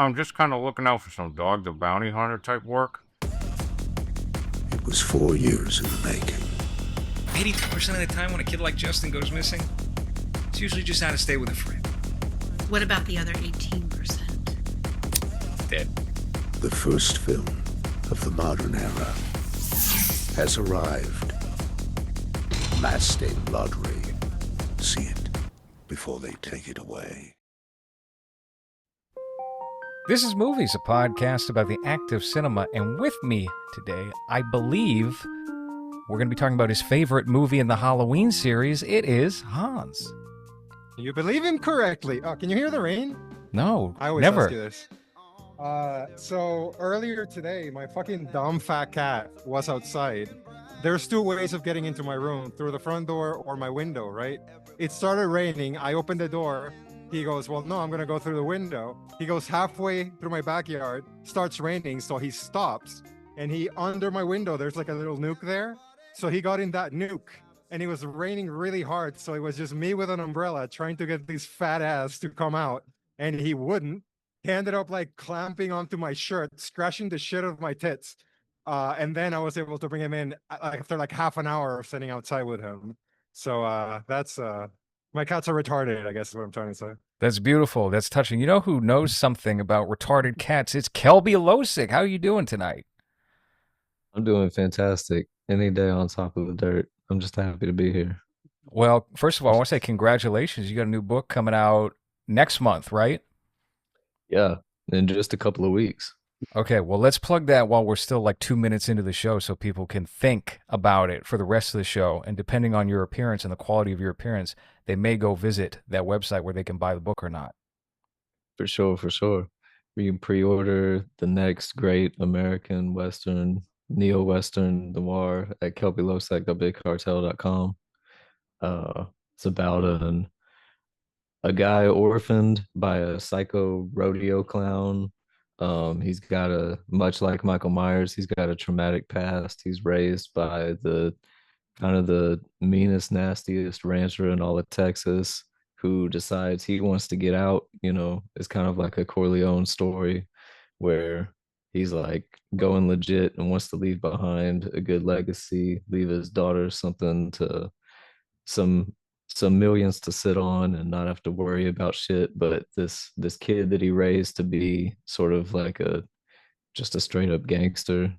I'm just kind of looking out for some dog the bounty hunter type work. It was 4 years in the making. 82% of the time when a kid like Justin goes missing, it's usually just out of state with a friend. What about the other 18%? Dead. The first film of the modern era has arrived. Mass named lottery. See it before they take it away. This is Movies, a podcast about the act of cinema, and with me today, I believe we're going to be talking about his favorite movie in the Halloween series. It is Hans. You believe him correctly. Oh, can you hear the rain? No, I always never. ask you this. So earlier today, my fucking dumb fat cat was outside. There's two ways of getting into my room, through the front door or my window, right? It started raining. I opened the door. He goes, well, no, I'm going to go through the window. He goes halfway through my backyard, starts raining, so he stops. And under my window, there's like a little nook there. So he got in that nook, and it was raining really hard. So it was just me with an umbrella trying to get this fat ass to come out. And he wouldn't. He ended up like clamping onto my shirt, scratching the shit out of my tits. And then I was able to bring him in after like half an hour of sitting outside with him. So that's my cats are retarded, I guess is what I'm trying to say. That's beautiful. That's touching. You know who knows something about retarded cats? It's Kelby Losick. How are you doing tonight? I'm doing fantastic. Any day on top of the dirt. I'm just happy to be here. Well, first of all, I want to say congratulations. You got a new book coming out next month, right? Yeah, in just a couple of weeks. Okay, well, let's plug that while we're still like 2 minutes into the show so people can think about it for the rest of the show. And depending on your appearance and the quality of your appearance, they may go visit that website where they can buy the book or not. For sure, for sure. You can pre-order the next great American Western, neo-Western noir at kelpylosec.bigcartel.com. It's about a guy orphaned by a psycho rodeo clown. He's got much like Michael Myers, he's got a traumatic past. He's raised by the kind of the meanest, nastiest rancher in all of Texas who decides he wants to get out. It's kind of like a Corleone story where he's like going legit and wants to leave behind a good legacy, leave his daughter some some millions to sit on and not have to worry about shit. But this kid that he raised to be sort of like just a straight up gangster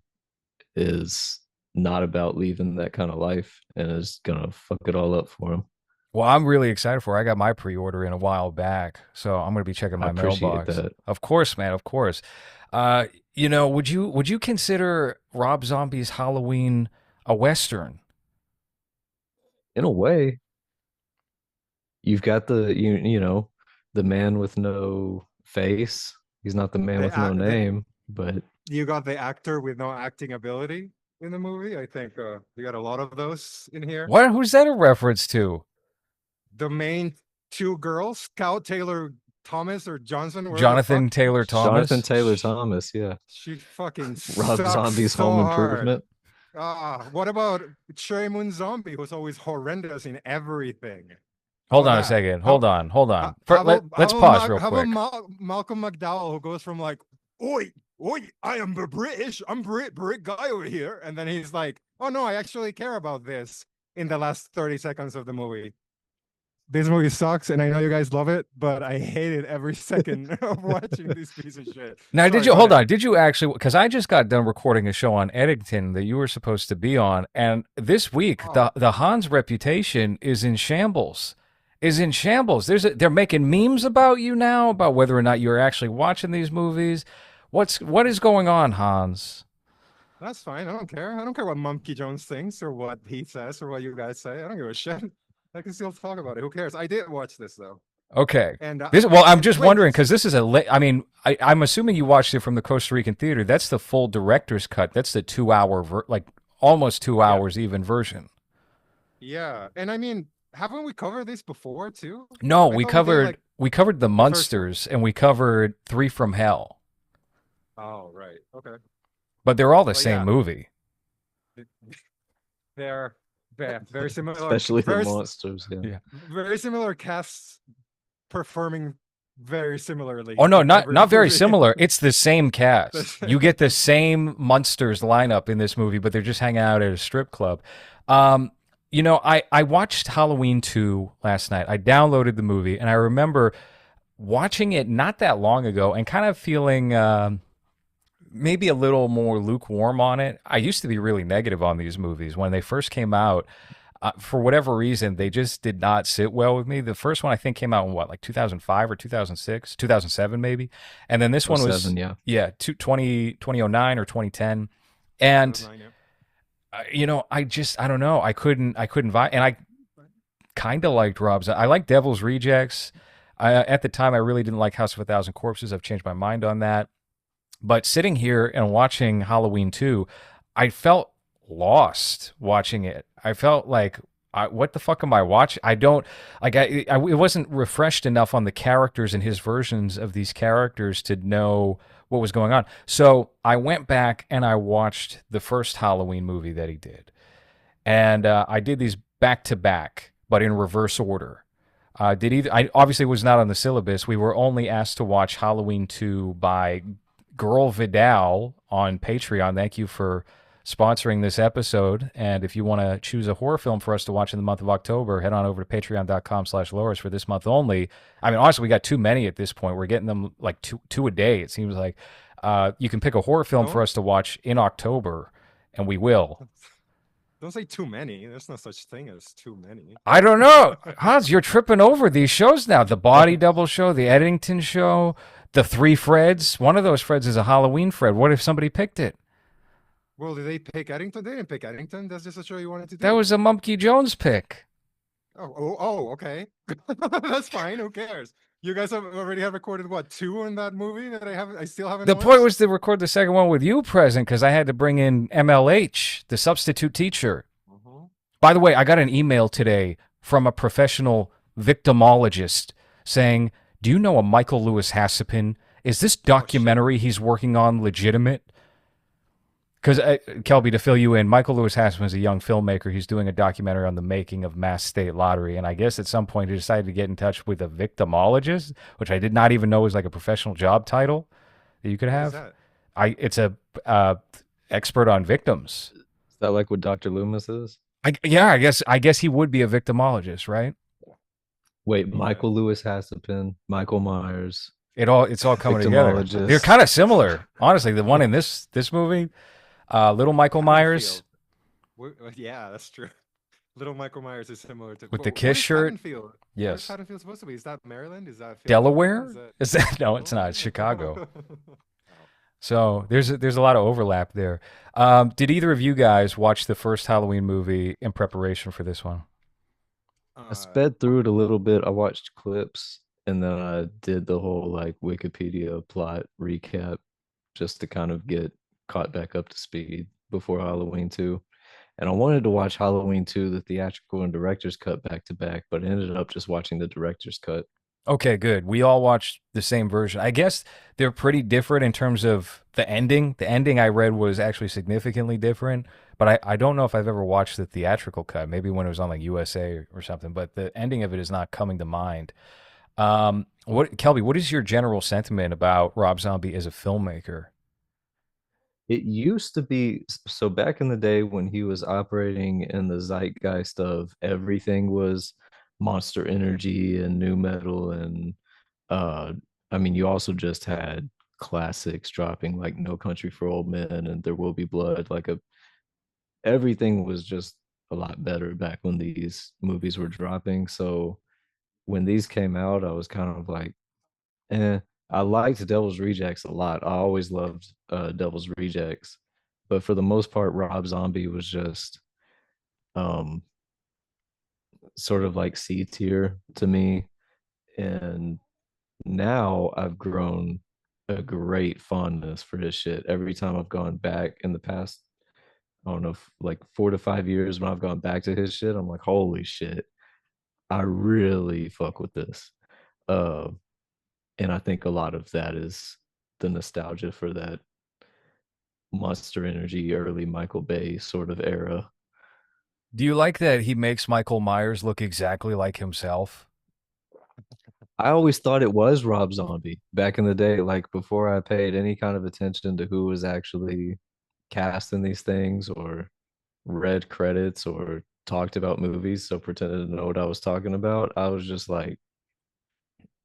is not about leaving that kind of life and is gonna fuck it all up for him. Well, I'm really excited for it. I got my pre-order in a while back, so I'm going to be checking my mailbox. That. Of course, man, of course. Would you consider Rob Zombie's Halloween a Western? In a way, you've got the man with no face. He's not the man with no name, but you got the actor with no acting ability in the movie. I think you got a lot of those in here. What? Who's that a reference to? The main two girls, Scout Taylor Thomas or Johnson. Jonathan Taylor Thomas. Jonathan Taylor Thomas, yeah. She fucking Rob Zombie's so Home hard. Improvement. What about Cherry Moon Zombie, who's always horrendous in everything? Hold on a second. Hold on. Let's pause real quick. How about Malcolm McDowell, who goes from like, oi, I am British. I'm Brit guy over here. And then he's like, oh no, I actually care about this in the last 30 seconds of the movie. This movie sucks, and I know you guys love it, but I hate it every second of watching this piece of shit. Now, hold on? Did you actually? Because I just got done recording a show on Eddington that you were supposed to be on, and this week the Hans reputation is in shambles. They're making memes about you now, about whether or not you're actually watching these movies. What is going on, Hans? That's fine. I don't care. I don't care what Monkey Jones thinks or what he says or what you guys say. I don't give a shit. I can still talk about it. Who cares? I did watch this though. Okay. And I'm just wondering because this is I'm assuming you watched it from the Costa Rican theater. That's the full director's cut. That's the 2 hour, almost 2 hours even version. Yeah, and I mean, haven't we covered this before too? No, we covered the Munsters and we covered Three from Hell. Oh right, okay. But they're all the same movie. They're very similar, especially the monsters. Yeah, very similar casts performing very Oh similarly no, in every not very movie. similar. It's the same cast. You get the same monsters lineup in this movie, but they're just hanging out at a strip club. Um, I watched Halloween 2 last night. I downloaded the movie, and I remember watching it not that long ago and kind of feeling maybe a little more lukewarm on it. I used to be really negative on these movies when they first came out. For whatever reason, they just did not sit well with me. The first one I think came out in what, like 2005 or 2006, 2007 maybe, and then this Oh one was seven, yeah. yeah, 2009 or 2010, and 2009, yeah. I don't know, I couldn't vibe, and I kind of liked Rob's. I like Devil's Rejects. At the time, I really didn't like House of a Thousand Corpses. I've changed my mind on that. But sitting here and watching Halloween 2, I felt lost watching it. I felt like, what the fuck am I watching? I don't like. It wasn't refreshed enough on the characters and his versions of these characters to know what was going on. So I went back and I watched the first Halloween movie that he did, and I did these back to back, but in reverse order. Did either? I obviously was not on the syllabus. We were only asked to watch Halloween 2 by Girl Vidal on Patreon. Thank you for sponsoring this episode. And if you want to choose a horror film for us to watch in the month of October, head on over to patreon.com/LowRes for this month only. I mean, honestly, we got too many at this point. We're getting them like two a day, it seems like. You can pick a horror film for Don't us to watch in October, and we will. don't say too many. There's no such thing as too many. I don't know. Hans, you're tripping over these shows now. The Body Double Show, the Eddington Show, the Three Freds. One of those Freds is a Halloween Fred. What if somebody picked it? Well, did they pick Eddington? They didn't pick Eddington. That's just a show you wanted to That do. was a Mumkey Jones pick. Okay. That's fine. Who cares? You guys already have recorded what, two in that movie that I still haven't The point watched? was to record the second one with you present because I had to bring in MLH, the substitute teacher. Mhm. By the way, I got an email today from a professional victimologist saying, "Do you know a Michael Lewis Hassipin? Is this Oh shit. documentary he's working on legitimate?" Because, Kelby, to fill you in, Michael Lewis Hassman is a young filmmaker. He's doing a documentary on the making of Mass State Lottery. And I guess at some point he decided to get in touch with a victimologist, which I did not even know was like a professional job title that you could What is have. that? It's a uh, expert on victims. Is that like what Dr. Loomis is? Yeah, I guess he would be a victimologist, right? Wait, Yeah. Michael Lewis has a pin, Michael Myers, It's all coming together. They're victimologist. kind of similar, honestly. The one in this movie, little Michael Myers Haddonfield. Yeah, that's true. Little Michael Myers is similar to. with the What Kiss is shirt. Haddonfield? Where's Yes, Haddonfield supposed to be? Is that Maryland? Is that Philadelphia? Is Delaware. that Is that no? It's not. It's Delaware? Chicago. Oh. So there's a lot of overlap there. Did either of you guys watch the first Halloween movie in preparation for this one? I Uh, sped through it a little bit. I watched clips and then I did the whole like Wikipedia plot recap just to kind of get caught back up to speed before Halloween 2. And I wanted to watch Halloween 2, the theatrical and director's cut back to back, but ended up just watching the director's cut. Okay, good. We all watched the same version. I guess they're pretty different in terms of the ending. The ending I read was actually significantly different, but I don't know if I've ever watched the theatrical cut, maybe when it was on like USA or something, but the ending of it is not coming to mind. Kelby, what is your general sentiment about Rob Zombie as a filmmaker? It used to be so back in the day when he was operating in the zeitgeist of everything was Monster Energy and new metal and uh I mean you also just had classics dropping like No Country for Old Men and There Will Be Blood like a everything was just a lot better back when these movies were dropping. So when these came out, I was kind of like, eh. I liked Devil's Rejects a lot. I always loved Devil's Rejects, but for the most part, Rob Zombie was just um, sort of like C tier to me. And now I've grown a great fondness for his shit. Every time I've gone back in the past, I don't know, like 4 to 5 years when I've gone back to his shit, I'm like, holy shit, I really fuck with this. Uh, and I think a lot of that is the nostalgia for that Monster Energy, early Michael Bay sort of era. Do you like that he makes Michael Myers look exactly like himself? I always thought it was Rob Zombie back in the day, like before I paid any kind of attention to who was actually cast in these things or read credits or talked about movies, so pretended to know what I was talking about. I was just like,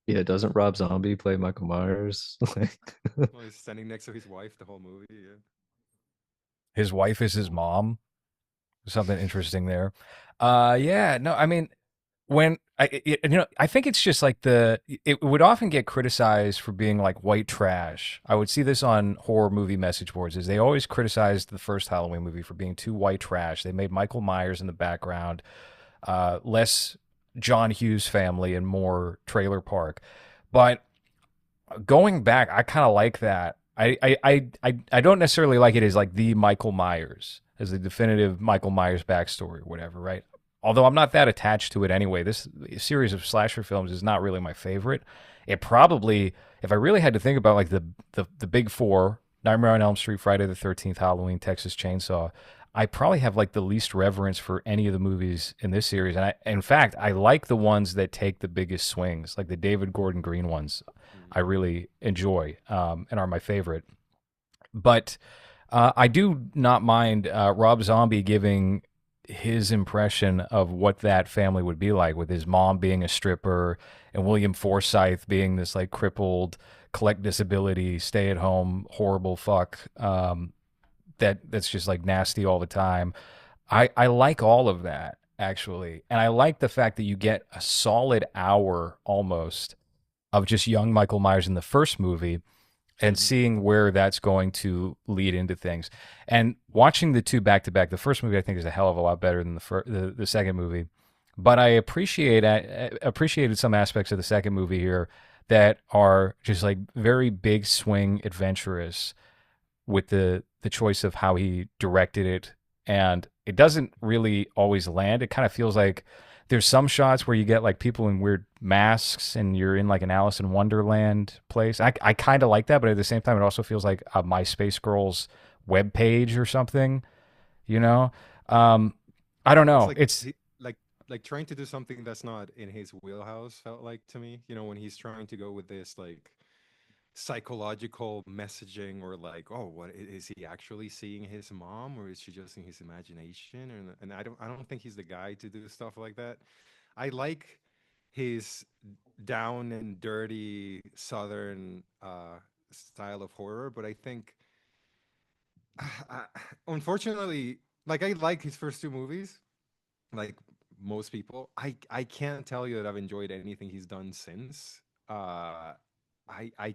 yeah, doesn't Rob Zombie play Michael Myers? Like, Well, he's standing next to his wife the whole movie. Yeah. His wife is his mom. Something interesting there. Yeah, no, I mean, when I think it's just like it would often get criticized for being like white trash. I would see this on horror movie message boards. Is they always criticized the first Halloween movie for being too white trash. They made Michael Myers in the background, less John Hughes family and more trailer park. But going back, I kind of like that. I don't necessarily like it as like the Michael Myers, as the definitive Michael Myers backstory or whatever, right? Although I'm not that attached to it anyway. This series of slasher films is not really my favorite. It probably, if I really had to think about like the big four, Nightmare on Elm Street, Friday the 13th, Halloween, Texas Chainsaw, I probably have like the least reverence for any of the movies in this series. And in fact, I like the ones that take the biggest swings, like the David Gordon Green ones. I Mm. really enjoy and are my favorite. But I do not mind Rob Zombie giving his impression of what that family would be like, with his mom being a stripper and William Forsythe being this like crippled, collect disability, stay at home, horrible fuck that's just like nasty all the time. I like all of that actually, and I like the fact that you get a solid hour almost of just young Michael Myers in the first movie and seeing where that's going to lead into things. And watching the two back to back, the first movie I think is a hell of a lot better than the second movie. But I appreciated some aspects of the second movie here that are just like very big swing adventurous with the choice of how he directed it, and it doesn't really always land. It kind of feels like there's some shots where you get like people in weird masks and you're in like an Alice in Wonderland place. I kind of like that, but at the same time, it also feels like a MySpace Girls web page or something. You know, um, I don't It's know. like It's like trying to do something that's not in his wheelhouse felt like to me. When he's trying to go with this like psychological messaging or like, oh, what is he actually seeing his mom or is she just in his imagination? And I don't think he's the guy to do stuff like that. I like his down and dirty southern style of horror, but I think I, unfortunately, like I like his first two movies, like most people. I can't tell you that I've enjoyed anything he's done since. I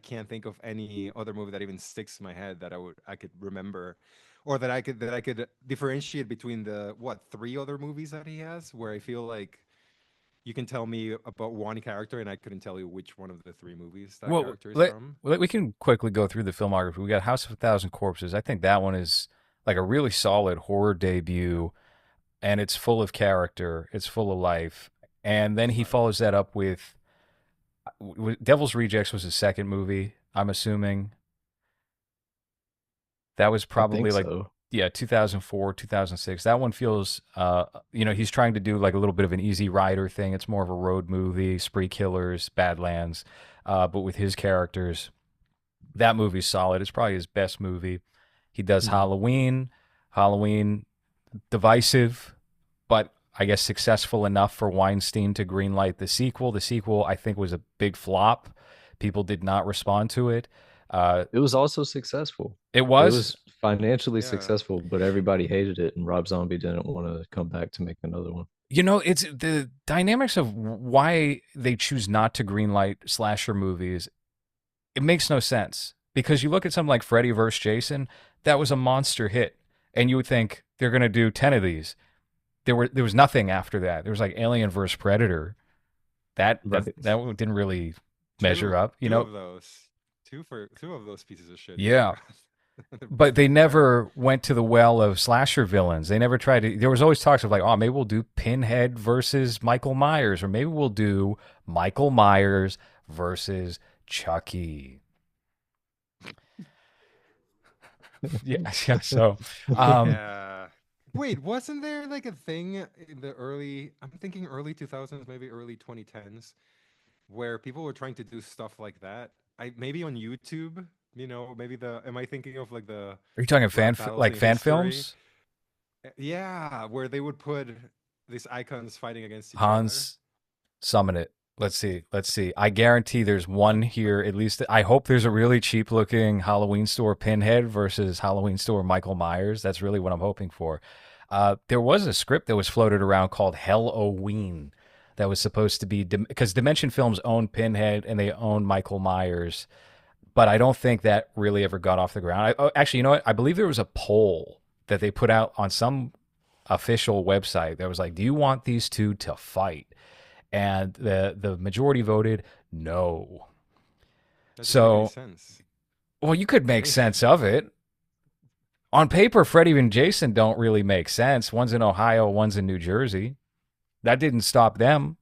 can't think of any other movie that even sticks in my head that I could remember, or that I could differentiate between the what three other movies that he has, where I feel like you can tell me about one character and I couldn't tell you which one of the three movies that well, character is from. we can quickly go through the filmography. We got House of a Thousand Corpses. I think that one is like a really solid horror debut, and it's full of character, it's full of life. And then he Right. follows that up with Devil's Rejects was his second movie. I'm assuming that was I probably think like, so. yeah, 2004, 2006. That one feels he's trying to do like a little bit of an Easy Rider thing. It's more of a road movie, spree killers, Badlands, but with his characters. That movie's solid. It's probably his best movie. He does Mhm. Halloween divisive, but I guess successful enough for Weinstein to greenlight the sequel. The sequel, I think, was a big flop. People did not respond to it. Uh, It was also successful. it It was, was financially Yeah. successful, but everybody hated it, and Rob Zombie didn't want to come back to make another one. it's the dynamics of why they choose not to greenlight slasher movies. It makes no sense because you look at something like Freddy vs. Jason, that was a monster hit, and you would think they're going to do 10 of these. There was nothing after that. There was like Alien vs. Predator. Right. That didn't really measure Two up, two of those. Two of those pieces of shit even Yeah, got they're but both they terrible. never went to the well of slasher villains. They never tried to. There was always talks of like, oh, maybe we'll do Pinhead versus Michael Myers, or maybe we'll do Michael Myers versus Chucky. Yeah, yeah. So, um, Yeah. Wait, wasn't there like a thing in the early, I'm thinking early 2000s, maybe early 2010s, where people were trying to do stuff like that. I maybe on YouTube, maybe the am I thinking of like the Are you talking rap battles like in fan history? films? Yeah, where they would put these icons fighting against each other. Hans, summon it. Let's see. Let's see. I guarantee there's one here. At least I hope there's a really cheap looking Halloween store Pinhead versus Halloween store Michael Myers. That's really what I'm hoping for. There was a script that was floated around called Helloween that was supposed to be because Dimension Films own Pinhead and they own Michael Myers, but I don't think that really ever got off the ground. Actually, you know what? I believe there was a poll that they put out on some official website that was like, "Do you want these two to fight?" And the majority voted no. That doesn't make any So, sense well, you could to make me. sense of it. On paper, Freddie and Jason don't really make sense. One's in Ohio, one's in New Jersey. That didn't stop them.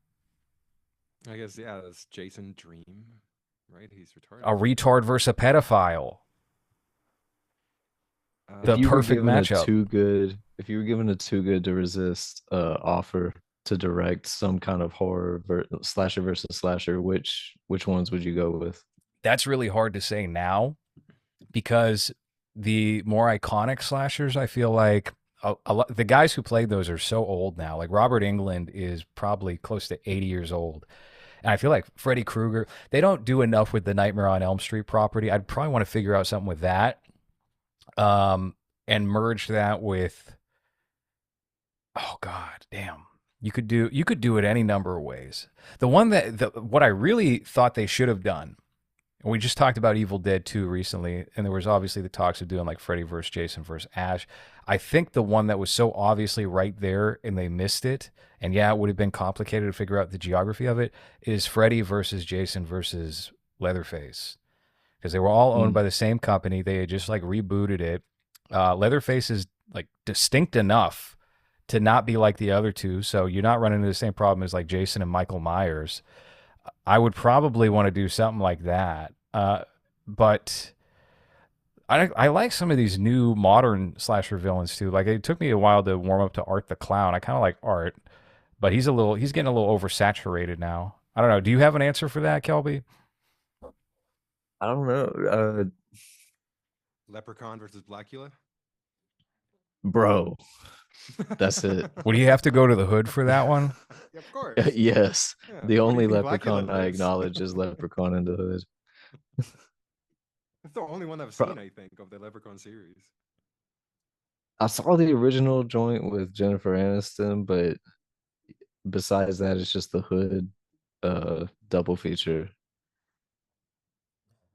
I guess yeah, that's Jason Dream, right? He's A retarded. retard versus a pedophile. If The you were perfect given a matchup. too good, if you were given a too good to resist offer to direct some kind of slasher versus slasher, which ones would you go with? That's really hard to say now because the more iconic slashers, I feel like the guys who played those are so old now. Like Robert Englund is probably close to 80 years old. And I feel like Freddy Krueger, they don't do enough with the Nightmare on Elm Street property. I'd probably want to figure out something with that, um, and merge that with, oh God, damn. You could do it any number of ways. The one what I really thought they should have done, and we just talked about Evil Dead 2 recently, and there was obviously the talks of doing like Freddy versus Jason versus Ash. I think the one that was so obviously right there and they missed it, and yeah, it would have been complicated to figure out the geography of it, is Freddy versus Jason versus Leatherface. Because they were all owned Mm. by the same company. They had just like rebooted it. Leatherface is like distinct enough to not be like the other two. So you're not running into the same problem as like Jason and Michael Myers. I would probably want to do something like that. But I like some of these new modern slasher villains too. Like it took me a while to warm up to Art the Clown. I kind of like Art, but he's getting a little oversaturated now. I don't know. Do you have an answer for that, Kelby? I don't know, Leprechaun versus Blackula. bro. That's it. Would you have to go to the hood for that one? Yeah, of course. Yes, Yeah. the Where do you only think Blackula leprechaun I lives? acknowledge is Leprechaun in the Hood. It's the only one I've Bro, seen, I think, of the Leprechaun series. I saw the original joint with Jennifer Aniston, but besides that, it's just the Hood double feature.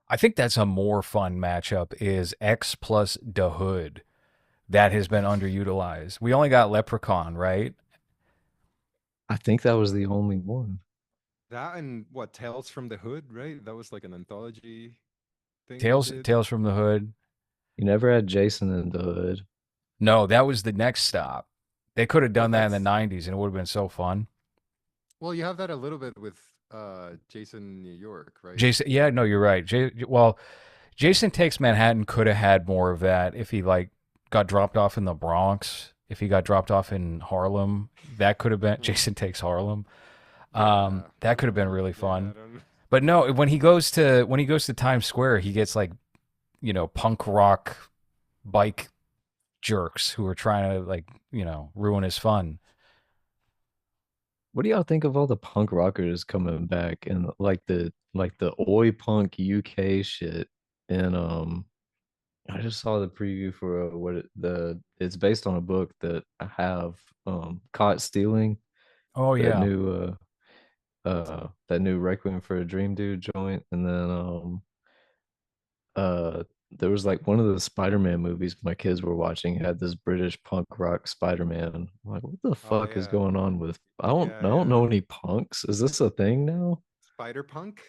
I think that's a more fun matchup is X plus the Hood. That has been underutilized. We only got Leprechaun, right? I think that was the only one. That and what Tales from the Hood, right? That was like an anthology thing they Tales did. Tales from the Hood. You never had Jason in the Hood. No, that was the next stop. They could have Well, done that in the that's 90s and it would have been so fun. well, you have that a little bit with Jason New York, right? Jason, yeah, no, you're right. Well, Jason Takes Manhattan could have had more of that if he like got dropped off in the Bronx, if he got dropped off in Harlem. That could have been Hmm. Jason Takes Harlem. Yeah, That could have been really yeah, I fun. don't. But no, when he goes to Times Square, he gets like, punk rock bike jerks who are trying to like, ruin his fun. What do y'all think of all the punk rockers coming back and like the oi punk UK shit? And I just saw the preview for it's based on a book that I have, Caught Stealing, Oh that yeah. new Requiem for a Dream Dude joint, and then there was like one of the Spider-Man movies my kids were watching had this British punk rock Spider-Man. I'm like, what the Oh fuck is yeah, going on with I yeah, don't yeah. know any punks. Is this a thing now? Spider Punk.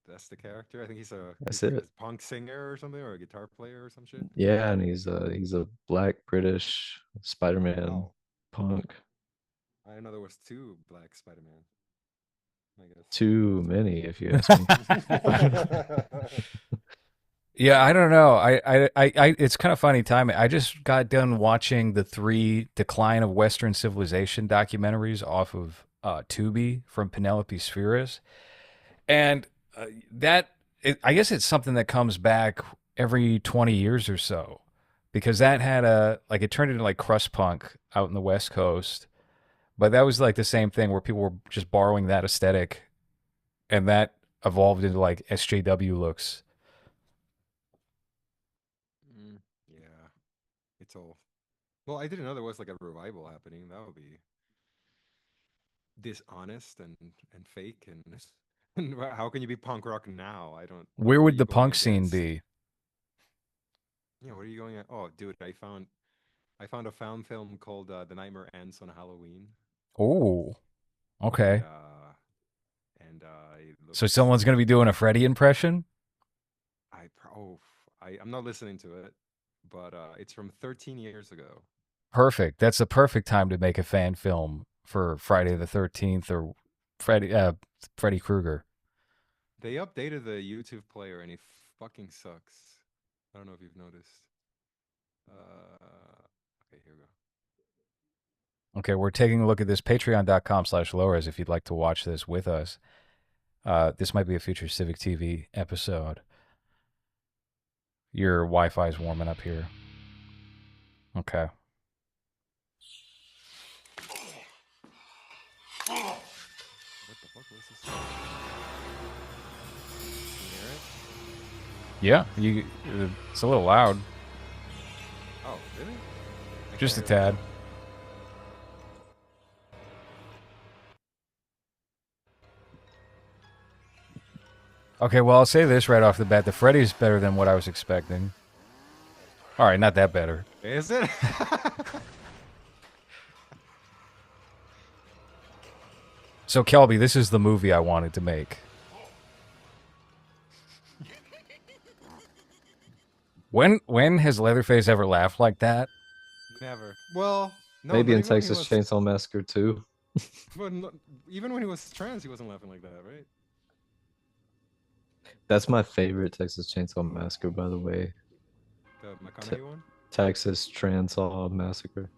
That's the character. I think That's he's like it. a punk singer or something, or a guitar player or some shit. Yeah, and he's a black British Spider-Man Wow, punk. I didn't know there was two Black Spider-Man. I Too many, if you ask me. guess. Yeah, I don't know. It's kind of funny timing. I just got done watching the three Decline of Western Civilization documentaries off of Tubi from Penelope Spheris, And that I guess it's something that comes back every 20 years or so because that had a like it turned into like crust punk out in the West Coast. But that was like the same thing where people were just borrowing that aesthetic and that evolved into like SJW looks. Mm, yeah, it's all. Well, I didn't know there was like a revival happening. That would be dishonest and fake and and how can you be punk rock now? I don't. Where What are would you the going punk scene against? be? Yeah, what are you going at? Oh, dude, I found a found film called "The Nightmare Ends on Halloween," Oh, and okay. it So looks. someone's going to be doing a Freddy impression? I'm not listening to it, but it's from 13 years ago. Perfect. That's the perfect time to make a fan film for Friday the 13th or Freddy Krueger. They updated the YouTube player and it fucking sucks. I don't know if you've noticed. Okay, here we go. Okay, we're taking a look at this patreon.com/lowres if you'd like to watch this with us. This might be a future Civic TV episode. Your Wi-Fi's warming up here. Okay. What the fuck was this? Can you hear it? Yeah, it's a little loud. Oh, really? I can't Just a hear it at tad. all. Okay, well, I'll say this right off the bat. The Freddy's better than what I was expecting. All right, not that better. Is it? So, Kelby, this is the movie I wanted to make. When has Leatherface ever laughed like that? Never. Well, no, Maybe not in even when he Texas was. Chainsaw Massacre 2. But even when he was trans, he wasn't laughing like that, right? That's my favorite Texas Chainsaw Massacre, by the way. The Te- McConaughey one. Texas Chainsaw Massacre.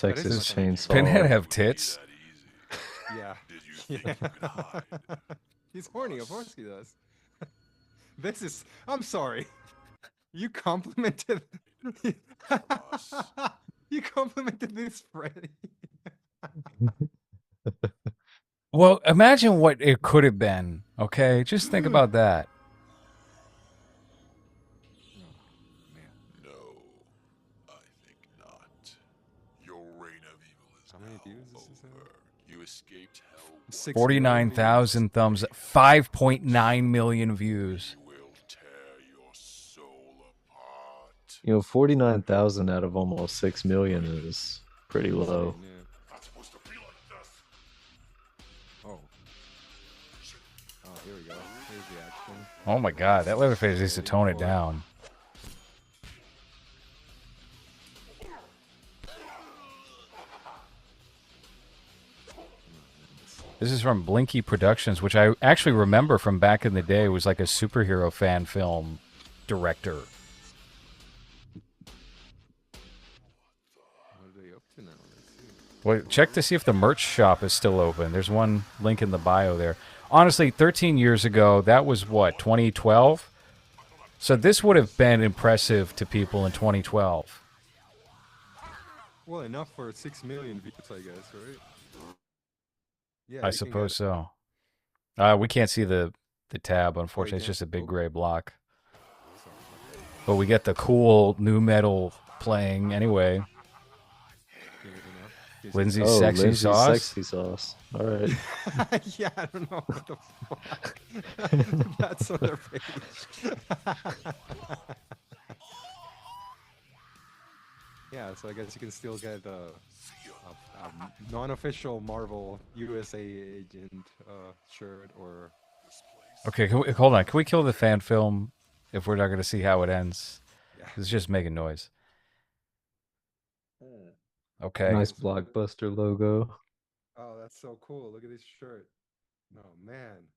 That is the Texas Does McConaughey. Pinhead Chainsaw. have tits? Yeah. Yeah. He's horny. Of course he does. This is. I'm sorry. You complimented. You complimented this Freddy. Well, imagine what it could have been. Okay, just think about that. Oh man, No, I think not. Your reign of evil is how many now views does this have? over. You escaped hell. 6 million views. 49,000 thumbs, 5.9 million views. We will tear your soul apart. 49,000 out of almost 6 million is pretty low. Insane, yeah. Not supposed to be like this. Oh. Oh, here we go. Here's the action. Oh my god, that Leatherface needs to tone it down. This is from Blinky Productions, which I actually remember from back in the day. It was like a superhero fan film director. What are they up to now? Let's see. Well, check to see if the merch shop is still open. There's one link in the bio there. Honestly, 13 years ago, that was what, 2012? So this would have been impressive to people in 2012. Well, enough for 6 million views, I guess, right? Yeah, I you can suppose get. so. We can't see the tab, unfortunately. It's can't? just a big Oh, gray block. sorry about that. But we get the cool new metal playing anyway. Give it enough. Is it- Lindsay's Oh, sexy Lindsay's sauce. sexy sauce. All right. Yeah, I don't know what the fuck. That's on their page. Yeah, so I guess you can still get a non-official Marvel USA agent shirt or. Okay, hold on. Can we kill the fan film if we're not going to see how it ends? Yeah. It's just making noise. Okay. Nice Blockbuster logo. Oh, that's so cool. Look at this shirt. Oh, man.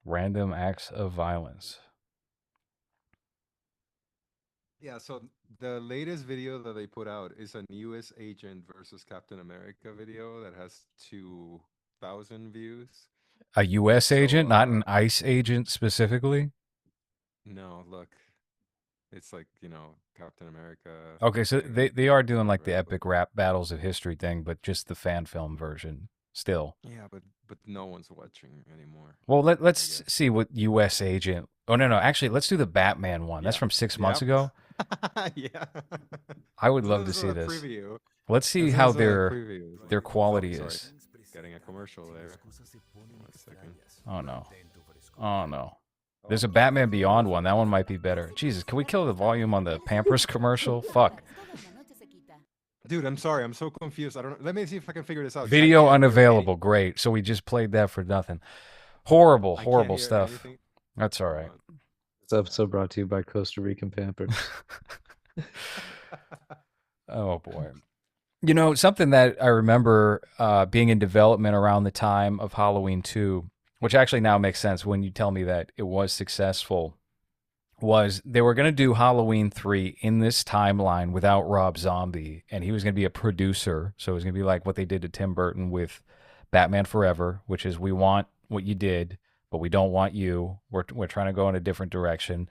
Random acts of violence. Yeah, so the latest video that they put out is an US agent versus Captain America video that has two thousand views. A U.S. So agent, not an ICE agent specifically. no, look, it's like Captain America Okay, so thing, they are doing like the right? But epic rap battles of history thing, but just the fan film version still. yeah, but no one's watching anymore. Well, I let's guess. see what U.S. agent. Oh no, no, actually, let's do the Batman one. That's Yeah. from 6 months Yep. ago. Yeah. I would So love this to is see a this. preview. Let's see This how is a preview. their Oh, quality sorry. is. Getting a commercial there. 1 second. Oh no. Oh no. Oh, There's a Batman Beyond one. That one might be better. Jesus, can we kill the volume on the Pampers commercial? Fuck. dude, I'm sorry. I'm so confused. I don't know. Let me see if I can figure this out. 'Cause I Video can't hear any. unavailable. Great. So we just played that for nothing. Horrible, I can't horrible hear stuff. anything. That's all Hold right. on. This episode brought to you by Costa Rican Pampers. Oh boy. You know, something that I remember being in development around the time of Halloween 2, which actually now makes sense when you tell me that it was successful, was they were going to do Halloween 3 in this timeline without Rob Zombie, and he was going to be a producer. So it was going to be like what they did to Tim Burton with Batman Forever, which is we want what you did, but we don't want you. We're trying to go in a different direction.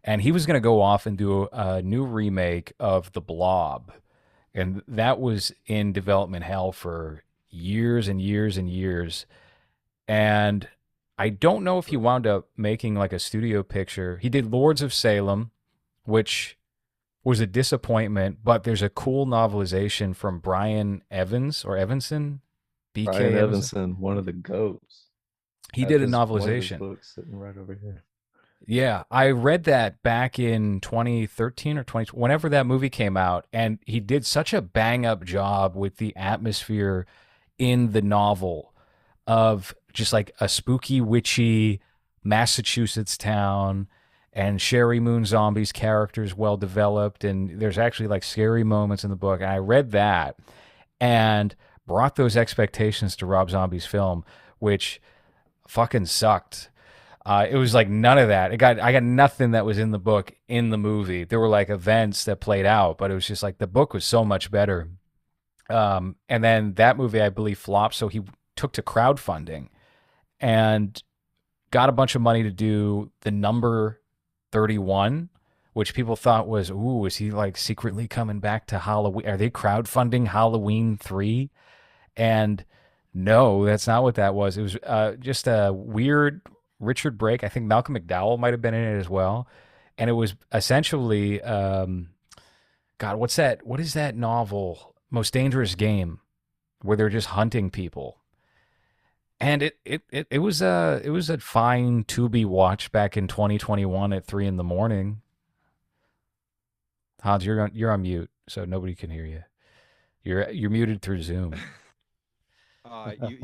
And he was going to go off and do a new remake of The Blob. And that was in development hell for years and years and years. And I don't know if he wound up making like a studio picture. He did Lords of Salem, which was a disappointment, but there's a cool novelization from Brian Evans or Evanson, Brian BK Evanson. Evanson, one of the goats. He Have did a one of his novelization. books sitting right over here. Yeah, I read that back in 2013 or 20, whenever that movie came out, and he did such a bang up job with the atmosphere in the novel of just like a spooky, witchy Massachusetts town, and Sherry Moon Zombie's characters well developed, and there's actually like scary moments in the book. And I read that and brought those expectations to Rob Zombie's film, which fucking sucked. It was like none of that. I got nothing that was in the book in the movie. There were like events that played out, but it was just like the book was so much better. And then that movie, I believe, flopped. So he took to crowdfunding and got a bunch of money to do the number 31, which people thought was, ooh, is he like secretly coming back to Halloween? Are they crowdfunding Halloween 3? And no, that's not what that was. It was just a weird Richard Brake. I think Malcolm McDowell might have been in it as well. And it was essentially, God, what's that? What is that novel? Most Dangerous Game, where they're just hunting people. And it was a fine to be watched back in 2021 at 3 in the morning. Hans, you're on mute, so nobody can hear you. You're muted through Zoom.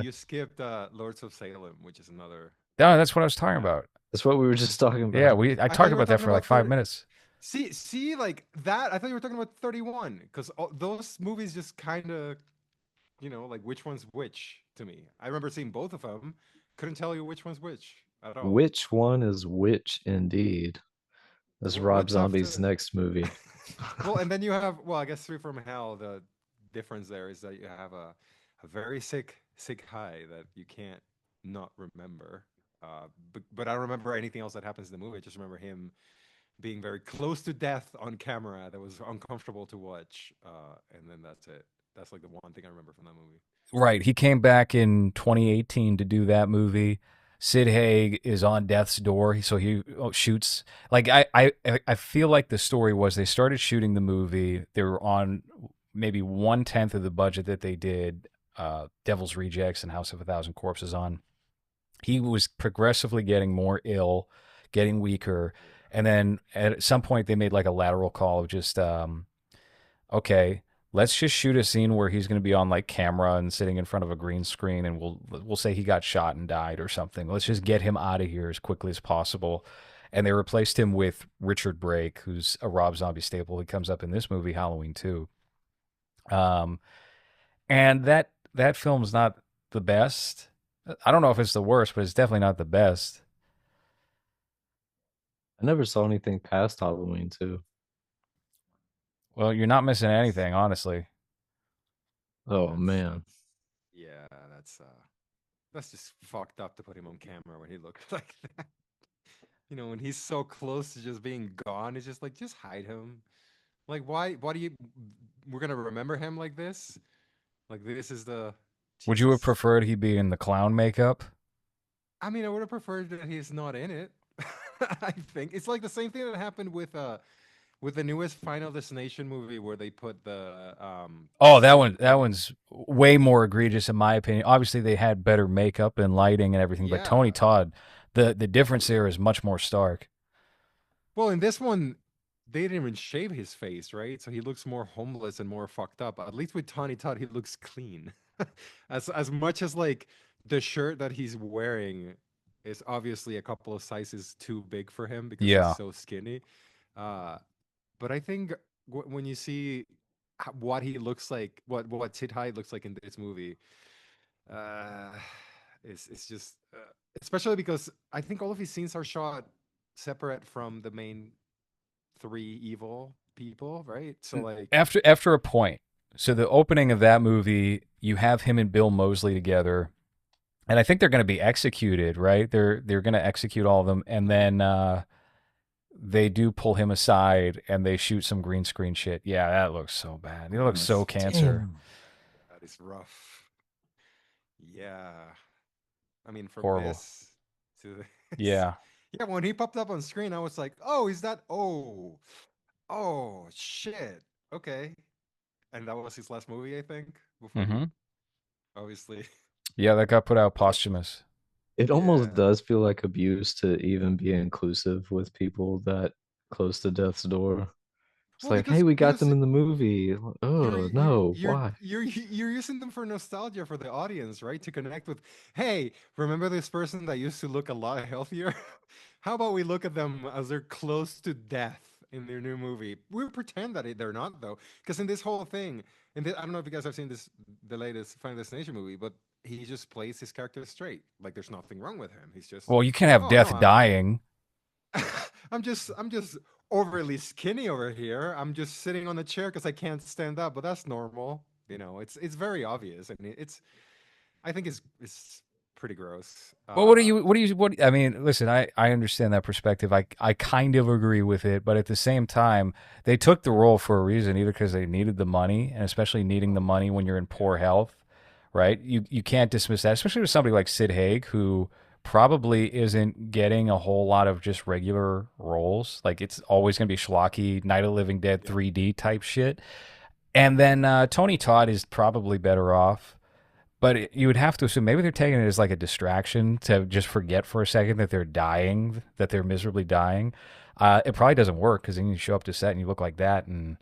You skipped Lords of Salem, which is another. No, that's what I was talking Yeah. about. That's what we were just talking about. Yeah, I thought talked you were about that talking for like about 5 minutes. See, like that. I thought you were talking about 31, because those movies just kind of, like which one's which to me. I remember seeing both of them. Couldn't tell you which one's which at all. Which one is which indeed? That's Rob What's Zombie's after? next movie. Well, and then you have, well, I guess Three from Hell. The difference there is that you have a very sick high that you can't not remember. But I don't remember anything else that happens in the movie. I just remember him being very close to death on camera that was uncomfortable to watch. And then that's it. That's like the one thing I remember from that movie. Right. He came back in 2018 to do that movie. Sid Haig is on death's door, so he shoots. Like I feel like the story was they started shooting the movie. They were on maybe 1/10 of the budget that they did Devil's Rejects and House of a Thousand Corpses on. He was progressively getting more ill, getting weaker, and then at some point they made like a lateral call of just okay, let's just shoot a scene where he's going to be on like camera and sitting in front of a green screen, and we'll say he got shot and died or something. Let's just get him out of here as quickly as possible. And they replaced him with Richard Brake, who's a Rob Zombie staple. He comes up in this movie, Halloween 2. And that film's not the best. I don't know if it's the worst, but it's definitely not the best. I never saw anything past Halloween too. Well, you're not missing anything, honestly. Oh That's man. yeah, that's That's just fucked up to put him on camera when he looks like that. When he's so close to just being gone, it's just like just hide him. Like why do you we're gonna remember him like this? Like this is the Would you have Jesus. preferred he be in the clown makeup? I mean, I would have preferred that he's not in it. I think it's like the same thing that happened with the newest Final Destination movie where they put the Oh, scene. that one's way more egregious in my opinion. Obviously, they had better makeup and lighting and everything, but Yeah. Tony Todd, the Oh difference yeah. there is much more stark. Well, in this one, they didn't even shave his face, right? So he looks more homeless and more fucked up. At least with Tawny Todd, he looks clean. As much as like the shirt that he's wearing is obviously a couple of sizes too big for him because he's Yeah. so skinny. Uh, but I think when you see what he looks like, what Sid Haig looks like in this movie, uh, it's just especially because I think all of his scenes are shot separate from the main three evil people, right? So like, After a point. So the opening of that movie, you have him and Bill Moseley together, and I think they're going to be executed, right? They're going to execute all of them, and then they do pull him aside and they shoot some green screen shit. Yeah, that looks so bad. He looks so cancer. Damn. that is rough. Yeah, I mean, from Horrible. this to this, Yeah. yeah. When he popped up on screen, I was like, oh, is that? Oh, shit. Okay, and that was his last movie, I think, before he Mm-hmm. obviously. Yeah, that got put out But posthumous. It almost yeah. does feel like abuse to even be inclusive with people that close to death's door. It's Well, like, hey, because we got them in the movie. Oh no, why? you're using them for nostalgia for the audience, right? To connect with, hey, remember this person that used to look a lot healthier? How about we look at them as they're close to death in their new movie? We pretend that they're not though, because in this whole thing, I don't know if you guys have seen the latest Final Destination movie, but he just plays his character straight, like there's nothing wrong with him. He's just, Well, you can't have oh no, death dying. I'm just overly skinny over here. I'm just sitting on the chair because I can't stand up, but that's normal. It's very obvious, and I think it's pretty gross. Well, what I mean, listen, I understand that perspective. I kind of agree with it, but at the same time, they took the role for a reason, either because they needed the money, and especially needing the Oh money when you're in yeah, poor health, right? You can't dismiss that, especially with somebody like Sid Haig, who probably isn't getting a whole lot of just regular roles. Like it's always going to be schlocky, Night of the Living Dead yeah, 3D type shit. And then Tony Todd is probably better off. But you would have to assume maybe they're taking it as like a distraction to just forget for a second that they're dying, that they're miserably dying. It probably doesn't work because then you show up to set and you look like that, and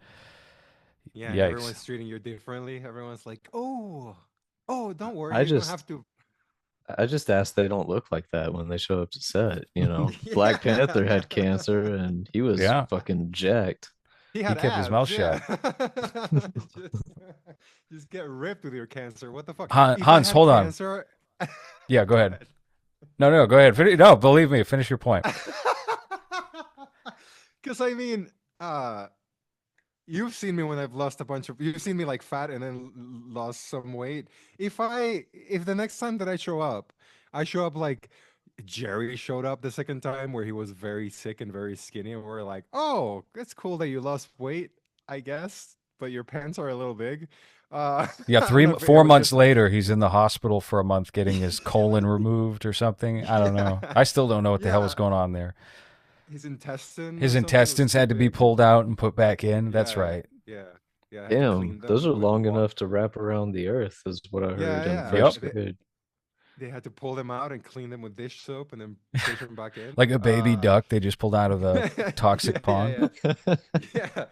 yeah. And yikes. everyone's treating you differently. Everyone's like, oh, don't worry, I you don't just have to. I just ask they don't look like that when they show up to set, you know. Black Panther Yeah, had cancer and he was Yeah, fucking jacked. he he had kept his mouth abs. shut. Yeah, just just get ripped with your cancer. What the fuck? If I Hans, had hold on. cancer, Yeah, go go ahead. ahead. No, go ahead. No, believe me, finish your point. Because I mean, uh, you've seen me when I've lost a bunch of. You've seen me like fat and then lost some weight. If the next time that I show up like Jerry showed up the second time where he was very sick and very skinny, and we're like, oh, it's cool that you lost weight, I guess, but your pants are a little big. Yeah, I don't know if it 4 months was later, he's in the hospital for a month getting his colon removed or something. I don't know. yeah, I still don't know what the hell was yeah, going on there. his intestine His or something was intestines too had to be big. pulled out and put back in. That's Yeah, right. yeah, yeah. I had to Damn, clean those are them with long water. enough to wrap around the earth, is what I Yeah, heard in yeah. Yep. first grade. They had to pull them out and clean them with dish soap and then push them back in. Like a baby duck they just pulled out of the Yeah, toxic pond. yeah, yeah.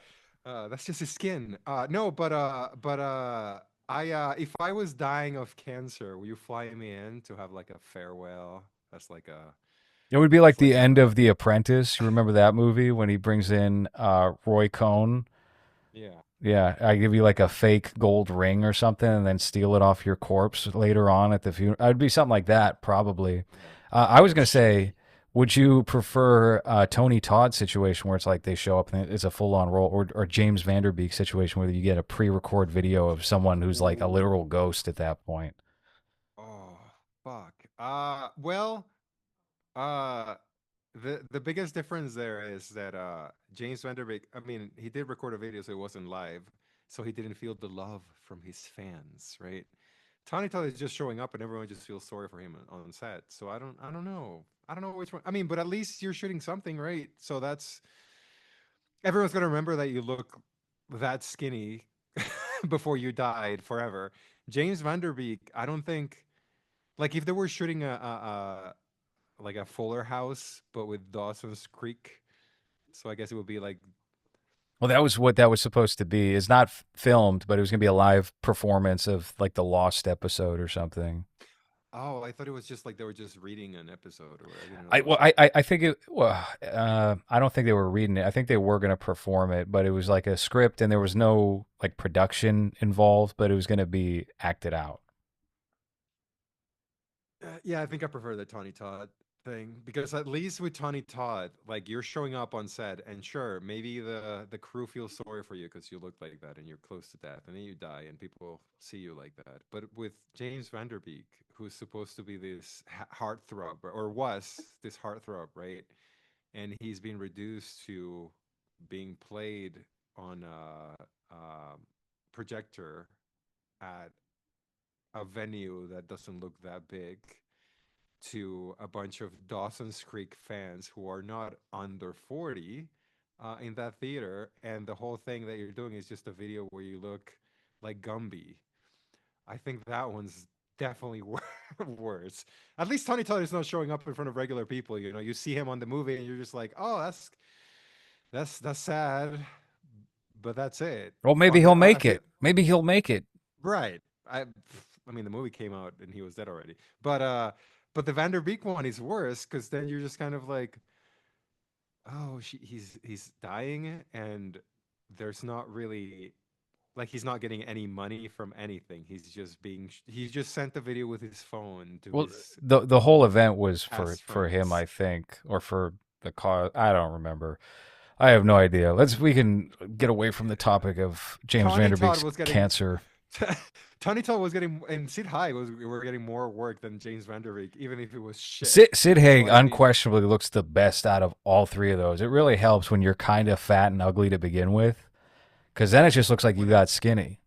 That's just his skin. No, but I if I was dying of cancer, will you fly me in to have like a farewell? That's like a It would be like that's the like end a of The Apprentice. You remember that movie when he brings in Roy Cohn? yeah, Yeah, I give you like a fake gold ring or something, and then steal it off your corpse later on at the funeral. It'd be something like that, probably. yeah. I was Like a gonna say, shitty. would you prefer Tony Todd situation where it's like they show up and it's a full on role, or James Vanderbeek situation where you get a pre record video of someone who's like a literal Ooh. ghost at that point? Oh. Fuck. Well, uh, the biggest difference there is that James Vanderbeek. I mean, he did record a video, so it wasn't live, so he didn't feel the love from his fans, right? Tony Todd is just showing up, and everyone just feels sorry for him on set. So I don't know. I don't know which one. I mean, but at least you're shooting something, right? So that's everyone's gonna remember that you look that skinny before you died forever. James Vanderbeek, I don't think like if they were shooting a like a Fuller House, but with Dawson's Creek. So I guess it would be like, Well, that was what that was supposed to be. It's not filmed, but it was going to be a live performance of like the Lost episode or something. oh, I thought it was just like they were just reading an episode, or I didn't know I there was well, like. I think it. Well, I don't think they were reading it. I think they were going to perform it, but it was like a script, and there was no like production involved, but it was going to be acted out. Yeah, I think I prefer the Tawny Todd thing because at least with Tawny Todd, like you're showing up on set, and sure, maybe the crew feels sorry for you because you look like that and you're close to death, and then you die, and people see you like that. But with James Vanderbeek, who's supposed to be this heartthrob or was this heartthrob, right? And he's been reduced to being played on a projector at a venue that doesn't look that big to a bunch of Dawson's Creek fans who are not under 40 in that theater. And the whole thing that you're doing is just a video where you look like Gumby. I think that one's definitely worse. At least Tony Todd is not showing up in front of regular people. You know, you see him on the movie and you're just like, oh, that's sad, but that's it. Well, maybe On he'll the make it. Maybe he'll make it. right. I mean, the movie came out and he was dead already. But the Vanderbeek one is worse because then you're just kind of like, oh, he's dying, and there's not really like he's not getting any money from anything. He's just sent the video with his phone to Well, his the whole event was past for him, friends. I think, or for the cause. I don't remember. I have no idea. We can get away from the topic of James Tawny Todd Vanderbeek's was getting cancer. Tony Todd was getting and Sid Haig was we were getting more work than James Vanderbeek, even if it was shit. Sid So Haig I mean, unquestionably looks the best out of all three of those. It really helps when you're kind of fat and ugly to begin with, because then it just looks like you when got skinny.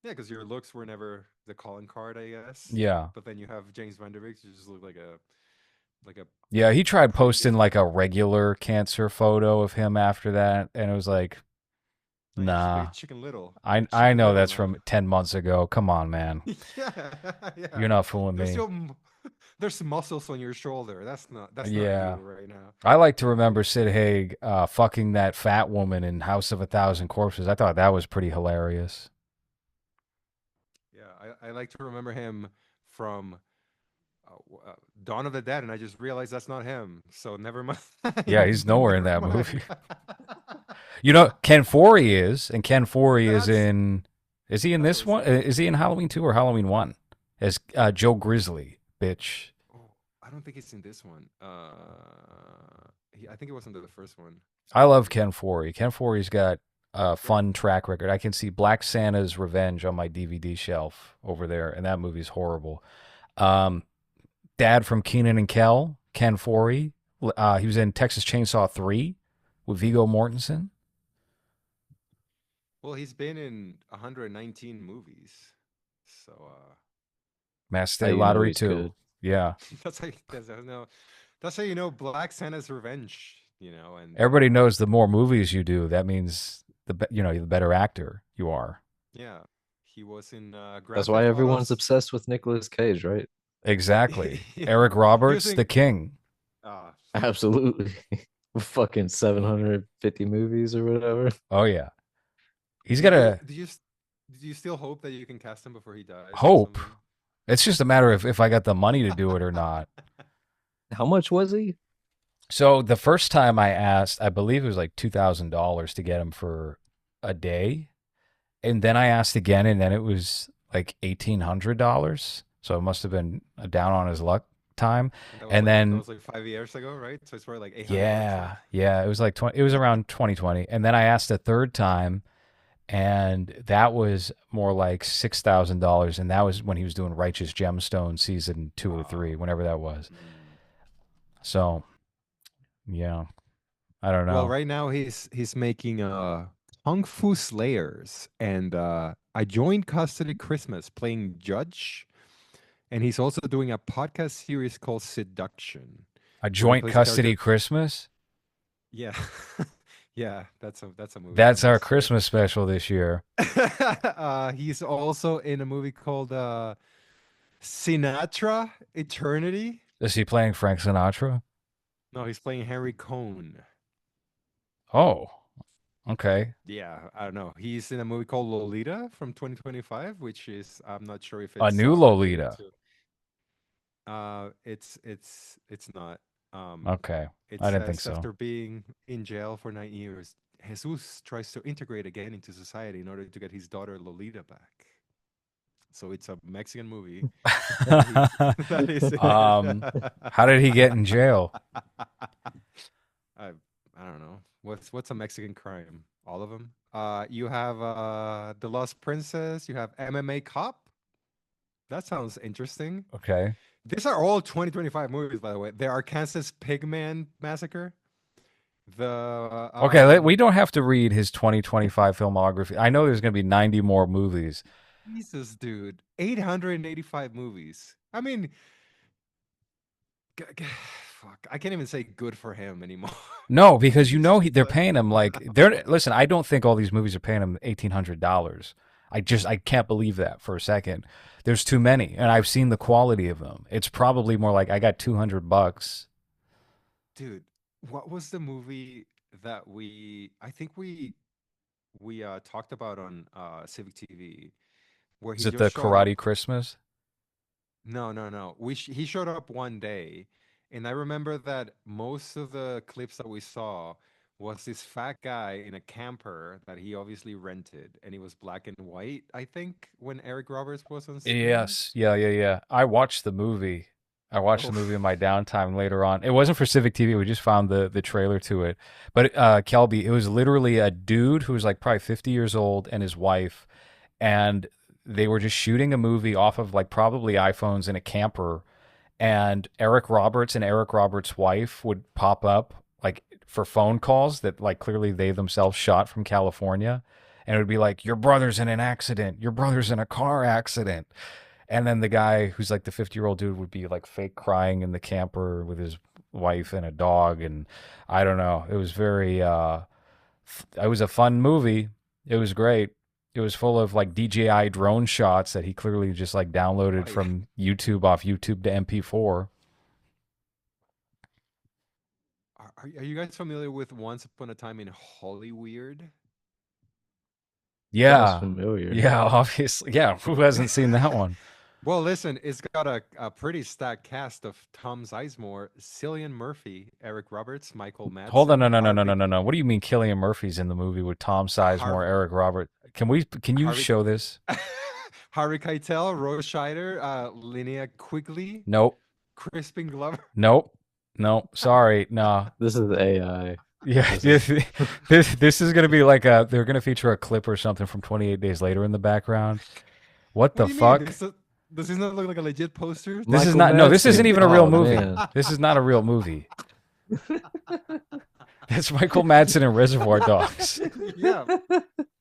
yeah, because your looks were never the calling card, I guess. Yeah. But then you have James Vanderbeek, you just look like a Yeah, he tried posting previous. like a regular cancer photo of him after that, and it was like, No, you should nah. get Chicken Little. I Chicken know Little, that's man. from 10 months ago. Come on, man. Yeah, You're yeah. not fooling There's me. still there's muscles on your shoulder. That's not you Yeah. right now. I like to remember Sid Haig fucking that fat woman in House of a Thousand Corpses. I thought that was pretty hilarious. Yeah, I like to remember him from Dawn of the Dead, and I just realized that's not him. So never mind. Yeah, he's nowhere in Never that movie. mind. You know, Ken Foree is, and Ken Foree is That's in. Is he in that's this what was one? it. Is he in Halloween 2 or Halloween 1? As Joe Grizzly, bitch. Oh, I don't think it's in this one. I think it was under the first one. I love Ken Foree. Ken Foree's got a fun track record. I can see Black Santa's Revenge on my DVD shelf over there, and that movie's horrible. Um, Dad from Keenan and Kel, Ken Foree. He was in Texas Chainsaw 3 with Viggo Mortensen. Well, he's been in 119 movies, so Mass How State you know Lottery he's 2. good? Yeah. that's how you know Black Santa's Revenge. You know, and Everybody knows the more movies you do, that means the better actor you are. yeah, he was in Grand That's why Theft everyone's Autos. obsessed with Nicolas Cage, right? Exactly. Yeah, Eric he was Roberts, the in. king. Uh, Absolutely. Fucking 750 movies or whatever. Oh yeah. He's got a do you still hope that you can cast him before he dies or hope. something? It's just a matter of if I got the money to do it or not. How much was he? So the first time I asked, I believe it was like $2,000 to get him for a day. And then I asked again, and then it was like $1,800. So it must have been a down on his luck time. And And that then was like 5 years ago, right? So it's probably like $800 yeah, now. yeah, it was like 20, it was around 2020. And then I asked a third time, and that was more like $6,000, and that was when he was doing Righteous Gemstone season 2 or 3, whenever that was. Mm. So yeah, I don't Well, know. right now he's making Kung Fu Slayers and I Joined Custody Christmas playing Judge, and he's also doing a podcast series called Seduction, A where he joint plays a character. custody Christmas. Yeah, yeah, that's a movie That's from our this year. Christmas special this year. He's also in a movie called Sinatra Eternity. Is he playing Frank Sinatra? No, he's playing Henry Cohn. Oh, okay. Yeah, I don't know. He's in a movie called Lolita from 2025, which is I'm not sure if A it's new related Lolita. to. It's not. Um, Okay. it I didn't think says so. after being in jail for 9 years, Jesus tries to integrate again into society in order to get his daughter Lolita back. So it's a Mexican movie that he's that is in it. um, how did he get in jail? I I don't know. What's a Mexican crime? All of them. You have The Lost Princess. You have MMA Cop. That sounds interesting. Okay. These are all 2025 movies, by the way. There are Kansas Pigman Massacre. The Okay, we don't have to read his 2025 filmography. I know there's going to be 90 more movies. Jesus, dude, 885 movies. I mean, fuck, I can't even say good for him anymore. No, because It's they're like, paying him like they're listen, I don't think all these movies are paying him $1,800. I can't believe that for a second. There's too many, and I've seen the quality of them. It's probably more like I got $200. dude, what was the movie that I think we talked about on Civic TV where Is he it just the showed up. Karate Christmas? No, no, no. He showed up one day, and I remember that most of the clips that we saw was this fat guy in a camper that he obviously rented, and he was black and white, I think, when Eric Roberts was on screen. Yes. Yeah, yeah, yeah. I watched the movie. I watched the Oh, movie in my downtime later on. It wasn't for Civic TV. We just found the trailer to it. But Kelby, it was literally a dude who was like probably 50 years old and his wife, and they were just shooting a movie off of like probably iPhones in a camper, and Eric Roberts and Eric Roberts' wife would pop up like for phone calls that like clearly they themselves shot from California, and it would be like, your brother's in an accident, your brother's in a car accident. And then the guy who's like the 50-year-old dude would be like fake crying in the camper with his wife and a dog. And I don't know, it was very it was a fun movie. It was great. It was full of like DJI drone shots that he clearly just like downloaded I, from YouTube off YouTube to MP4. are you guys familiar with Once Upon a Time in Hollyweird? Sounds Yeah. familiar. Yeah, obviously. Yeah, who hasn't seen that one? Well, listen, it's got a pretty stacked cast of Tom Sizemore, Cillian Murphy, Eric Roberts, Michael Hold on, no, Madsen, no, no, no, no, no, no. What do you mean Killian Murphy's in the movie with Tom Sizemore, Harvey, Eric Robert? Can you Harvey, show this? Harvey Keitel, Rose Scheider, Linnea Quigley, Nope. Crispin Glover. Nope. No. Sorry. No. This is AI. Yeah, This is this is gonna be like they're gonna feature a clip or something from 28 Days Later in the background. What What the do you mean? fuck? Does this not look like a legit poster? This is Michael not. No, this isn't Madsen. even a real Oh movie. man. This is not a real movie. That's Michael Madsen in Reservoir Dogs. Yeah,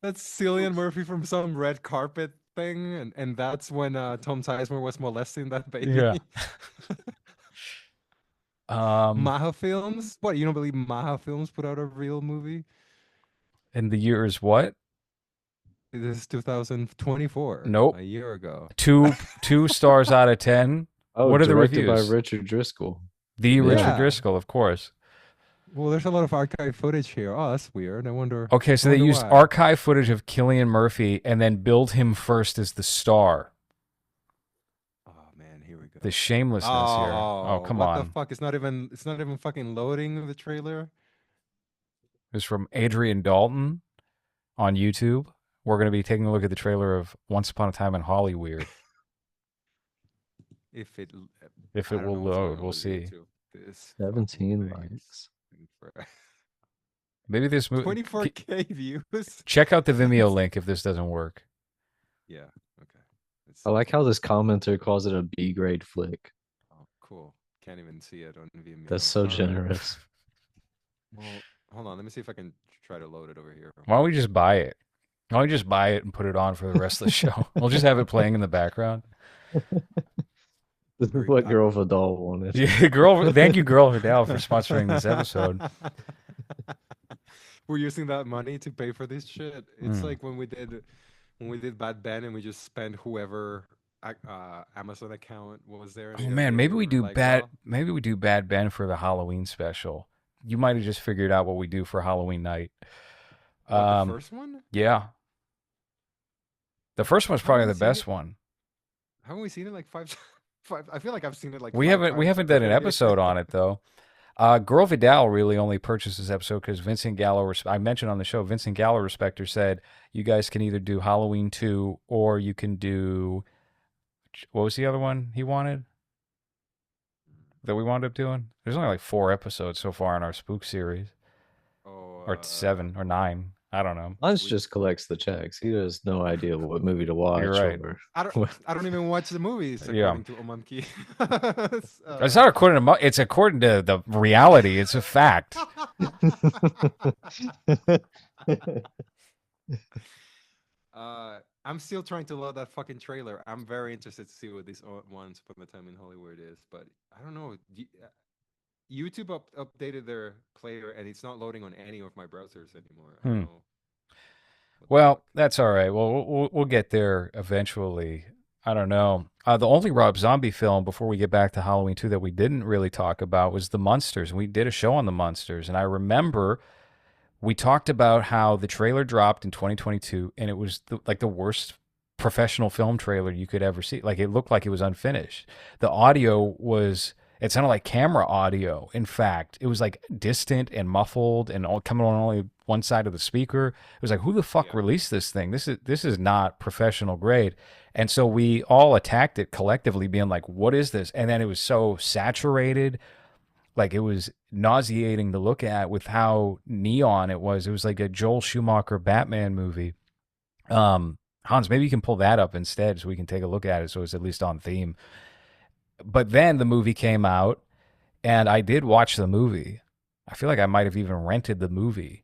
that's Cillian Murphy from some red carpet thing, and that's when Tom Sizemore was molesting that Yeah. baby. Um, Maha Films? What, you don't believe Maha Films put out a real movie? and the year is what? This is 2024, Nope. a year ago. Two stars out of 10. Oh, What are the directed by reviews? Richard Driscoll. The Richard Yeah. Driscoll, of course. Well, there's a lot of archive footage here. Oh, that's weird. I wonder. Okay, so I they wonder used why. archive footage of Killian Murphy and then billed him first as the star. Oh man, here we go. The shamelessness here. Oh, come what on. the fuck? It's not even fucking loading the trailer. Is from Adrian Dalton on YouTube. We're going to be taking a look at the trailer of Once Upon a Time in Hollyweird. If it If I it don't will know what's going load, on we'll with see. YouTube. This 17 fucking thing is likes. taking forever. Maybe this movie. 24K views. Check out the Vimeo link if this doesn't work. Yeah. Okay. Let's I see. like how this commenter calls it a B grade flick. Oh, cool. Can't even see it on That's Vimeo. so All right. generous. Well, hold on. Let me see if I can try to load it over here. Why don't we just buy it? Why don't we just buy it and put it on for the rest of the show? We'll just have it playing in the background. This is Very what bad. Girl Vidal wanted. Yeah, girl. Thank you, Girl Vidal, for sponsoring this episode. We're using that money to pay for this shit. It's Mm. like when we did Bad Ben and we just spent whoever Amazon account was there. And Oh the other man, day maybe we we were do like, bad. well, Maybe we do Bad Ben for the Halloween special. You might have just figured out what we do for Halloween night. what, the first one? Yeah, the first one's Haven't probably we the seen best it? one. Haven't we seen it like five? I feel like I've seen it like We five haven't we times haven't done an already. episode on it though. Girl Vidal really only purchased this episode because Vincent Gallo. I mentioned on the show, Vincent Gallo Respector said you guys can either do Halloween 2 or you can do what was the other one he wanted that we wound up doing. There's only like 4 episodes so far in our spook series, Oh, or 7 or 9. I don't know. Hans we, just collects the checks. He has no idea what movie to You're watch right. or I don't. what. I don't even watch the movies Yeah. according to Omamki. It's not according to it's according to the reality. It's a fact. I'm still trying to load that fucking trailer. I'm very interested to see what this Once Upon a Time in Hollywood is, but I don't know. YouTube updated their player, and it's not loading on any of my browsers anymore. I don't know. What the Well, fuck. that's all right. Well, we'll get there eventually. I don't know. The only Rob Zombie film before we get back to Halloween 2 that we didn't really talk about was The Munsters. And we did a show on The Munsters. And I remember we talked about how the trailer dropped in 2022 and it was like the worst professional film trailer you could ever see. Like it looked like it was unfinished. The audio was it sounded like camera audio. In fact, it was like distant and muffled and all coming on only one side of the speaker. It was like, who the fuck Yeah. released this thing? This is not professional grade. And so we all attacked it collectively, being like, what is this? And then it was so saturated, like it was nauseating to look at with how neon it was. It was like a Joel Schumacher Batman movie. Hans, maybe you can pull that up instead so we can take a look at it so it's at least on theme. But then the movie came out and I did watch the movie. I feel like I might have even rented the movie.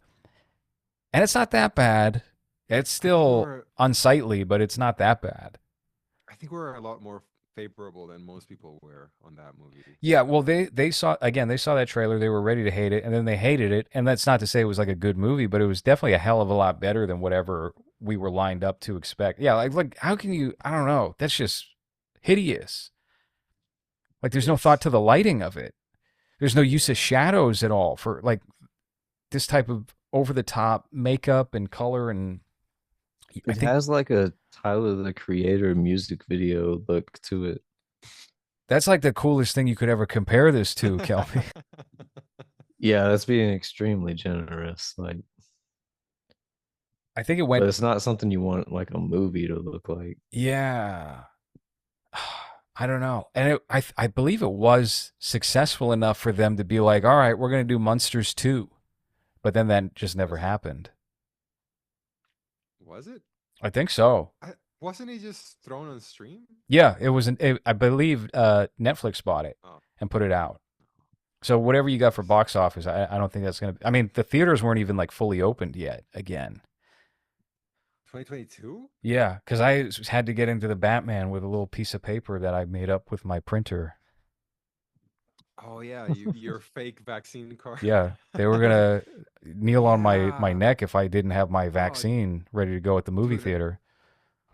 And it's not that bad. It's still we're- unsightly, but it's not that bad. I think we're a lot more favorable than most people were on that movie. Yeah, well, they saw that trailer, they were ready to hate it, and then they hated it. And that's not to say it was like a good movie, but it was definitely a hell of a lot better than whatever we were lined up to expect. Yeah, like how can you? I don't know. That's just hideous. Like there's no thought to the lighting of it. There's no use of shadows at all for like this type of over the top makeup and color, and I It think has like a Tyler the Creator music video look to it. that's like the coolest thing you could ever compare this to, Kelby. Yeah, that's being extremely generous. Like, I think it but went. it's not something you want like a movie to look like. Yeah. I don't know. And I believe it was successful enough for them to be like, all right, we're going to do Munsters 2. But then that just never happened. Was it? I think so. Wasn't he just thrown on stream? Yeah, it was. I believe Netflix bought it Oh. and put it out. So whatever you got for box office, I don't think that's going to. I mean, the theaters weren't even like fully opened yet again. 2022? Yeah, because I had to get into the Batman with a little piece of paper that I made up with my printer. Oh yeah, your fake vaccine card. Yeah, they were gonna kneel on my Yeah. neck if I didn't have my vaccine ready to go at the movie Dude, theater.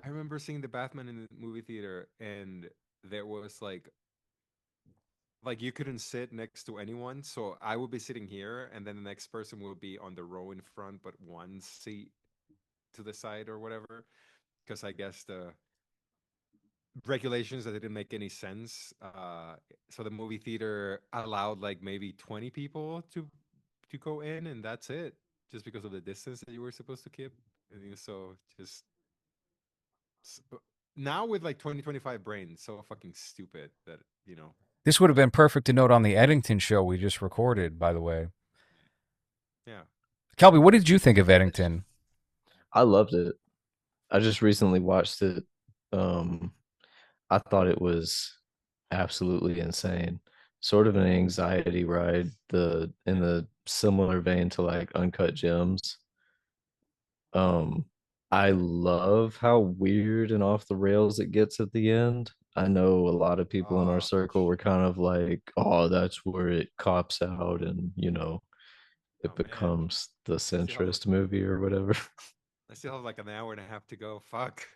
I remember seeing the Batman in the movie theater, and there was like you couldn't sit next to anyone, so I would be sitting here, and then the next person would be on the row in front, but one seat to the side or whatever, because I guess the regulations that didn't make any sense. So the movie theater allowed like maybe 20 people to go in, and that's it, just because of the distance that you were supposed to keep. And so just now with like 2025 brain, so fucking stupid that This would have been perfect to note on the Eddington show we just recorded, by the way. Yeah. Kelby, what did you think of It's, Eddington? I loved it. I just recently watched it. Um, I thought it was absolutely insane. Sort of an anxiety ride, the in the similar vein to like Uncut Gems. Um, I love how weird and off the rails it gets at the end. I know a lot of people in our Uh, circle were kind of like, "Oh, that's where it cops out and, it oh man, becomes the I still have centrist movie or whatever." I still have like an hour and a half to go. Fuck.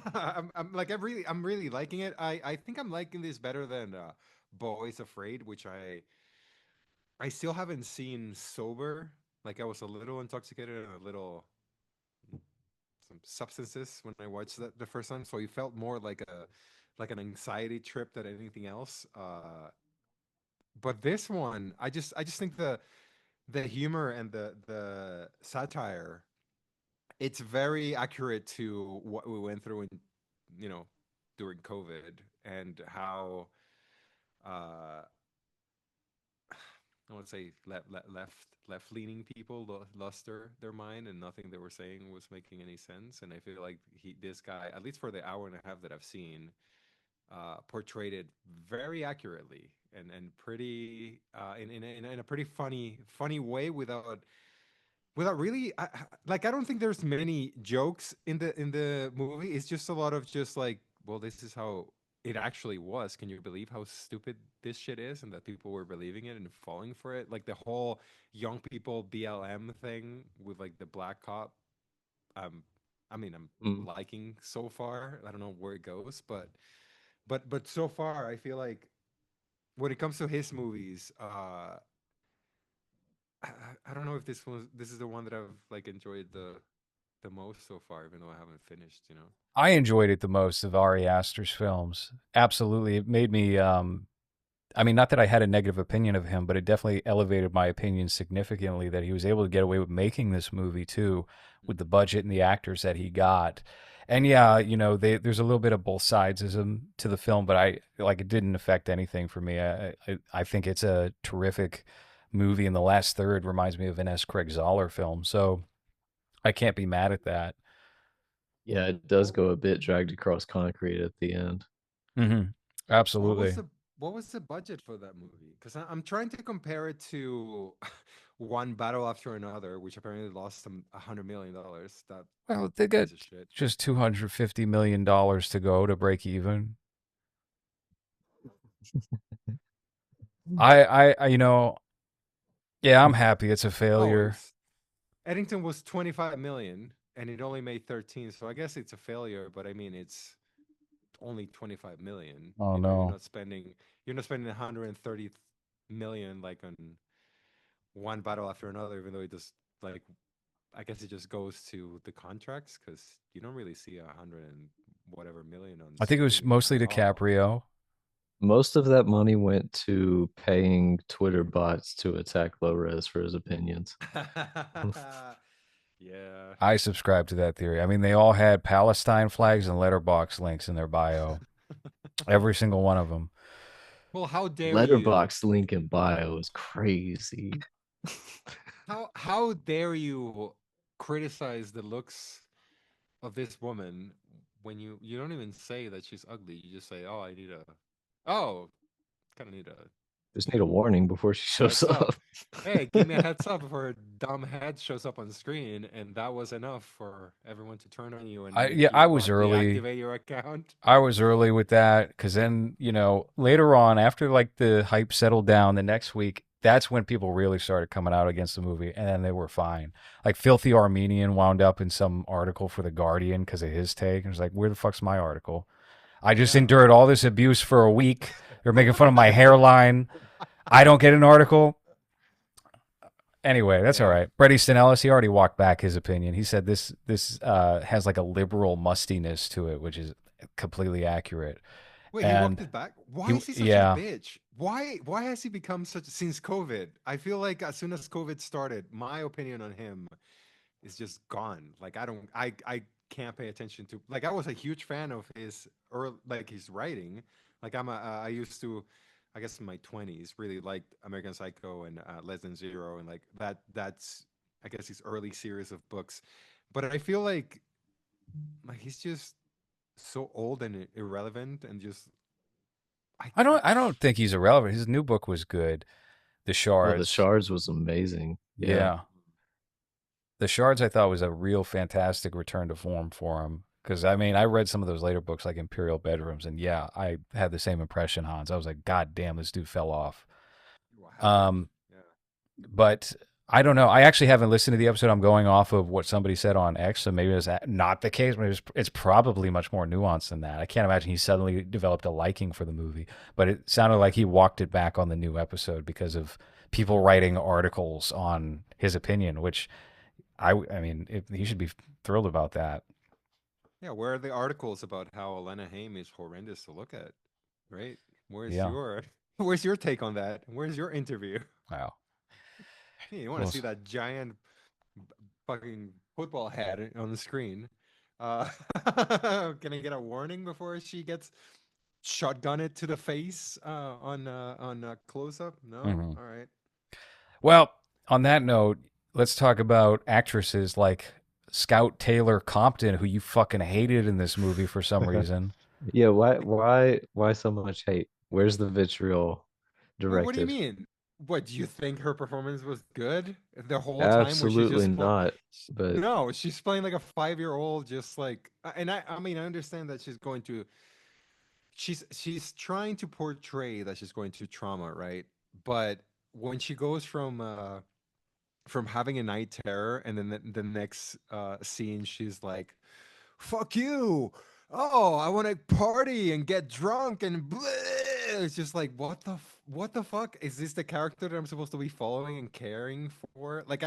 I'm really liking it. I think I'm liking this better than Boys Afraid, which I still haven't seen sober. Like I was a little intoxicated and a little some substances when I watched that the first time, so it felt more like an anxiety trip than anything else. But this one, I just think the humor and the satire, it's very accurate to what we went through in you know during COVID and how uh I would say left leaning people lost their mind and nothing they were saying was making any sense. And I feel like this guy, at least for the hour and a half that I've seen, portrayed it very accurately and pretty in a pretty funny way without really like I don't think there's many jokes in the movie. It's just a lot of just like, well, this is how it actually was. Can you believe how stupid this shit is and that people were believing it and falling for it? Like the whole young people BLM thing with like the black cop. Um, I mean, I'm Mm. liking so far. I don't know where it goes, but so far I feel like when it comes to his movies, I don't know if this is the one that I've like enjoyed the most so far, even though I haven't finished. I enjoyed it the most of Ari Aster's films. Absolutely. It made me I mean, not that I had a negative opinion of him, but it definitely elevated my opinion significantly that he was able to get away with making this movie too, with the Mhm. budget and the actors that he got. And yeah, there's a little bit of both sidesism to the film, but I like it didn't affect anything for me. I think it's a terrific movie, and the last third reminds me of an S. Craig Zoller film, so I can't be mad at that. Yeah, it does What go a bit dragged across concrete at the end. Hmm. what was Absolutely. the budget for that movie? Because I'm trying to compare it to One Battle After Another, which apparently lost them $100 million. That Well, they got piece of shit. just $250 million to go to break even. I yeah, I'm happy it's a Oh, failure. it's Eddington was 25 million and it only made 13, so I guess it's a failure. But I mean, it's only 25 million. Oh You're no. not spending 130 million like on one battle after another, even though it just like I guess it just goes to the contracts because you don't really see 100 and whatever million on I think it was screen mostly at all. DiCaprio. Most of that money went to paying Twitter bots to attack LowRes for his opinions. Yeah. I subscribe to that theory. I mean, they all had Palestine flags and letterbox links in their bio. Every single one of them. Well, how dare you? Letterbox link in bio is crazy. How dare you criticize the looks of this woman when you don't even say that she's ugly. You just say, "Oh, oh, kind of need a Just need a warning before she shows heads up. up. Hey, give me a heads up before a dumb head shows up on the screen," and that was enough for everyone to turn on you and I make yeah, I you was early. deactivate your account. I was early with that because then, later on, after like the hype settled down the next week, that's when people really started coming out against the movie, and then they were fine. Like Filthy Armenian wound up in some article for The Guardian because of his take, and it was like, where the fuck's my article? I just Yeah. endured all this abuse for a week. They're making fun of my hairline. I don't get an article. Anyway, that's all Yeah. right. Bret Easton Ellis, he already walked back his opinion. He said this has like a liberal mustiness to it, which is completely accurate. Wait, he walked And it back? Why he, is he such a yeah, bitch? Why has he become such since COVID? I feel like as soon as COVID started, my opinion on him is just gone. Like I can't pay attention to like I was a huge fan of his or like his writing. Like I used to I guess in my 20s really liked American Psycho and Less Than Zero and like that's I guess his early series of books. But I feel like he's just so old and irrelevant and just I I don't think he's irrelevant. His new book was good. The Oh, the Shards. Shards was amazing. Yeah. Yeah. The Shards I thought was a real fantastic return to form for him. Because I mean, I read some of those later books like Imperial Bedrooms, and yeah, I had the same impression, Hans. I was like, God damn, this dude fell off. what happened. Um, Yeah. but I don't know. I actually haven't listened to the episode. I'm going off of what somebody said on X, so maybe it's not the case. Maybe it's probably much more nuanced than that. I can't imagine he suddenly developed a liking for the movie, but it sounded like he walked it back on the new episode because of people writing articles on his opinion, which I mean, he should be thrilled about that. Yeah, where are the articles about how Elena Haim is horrendous to look at? Right? Where's Yeah. your where's your take on that? Where's your interview? Wow. You want to Well, see that giant fucking football head on the screen. Uh, can I get a warning before she gets shotgunned to the face on close up? No. mhm. All right. Well, on that note, let's talk about actresses like Scout Taylor Compton, who you fucking hated in this movie for some reason. Yeah, why so much hate? Where's the vitriol What do you directed? mean? What do you think her performance was good the whole time? Where she's Absolutely just not. But no, she's playing like a 5 year old, just like, and I mean, I understand that she's trying to portray that she's going through trauma, right? But when she goes from having a night terror and then the next scene she's like, fuck you, oh, I want to party and get drunk and bleh. It's just like, what the fuck is this, the character that I'm supposed to be following and caring for? Like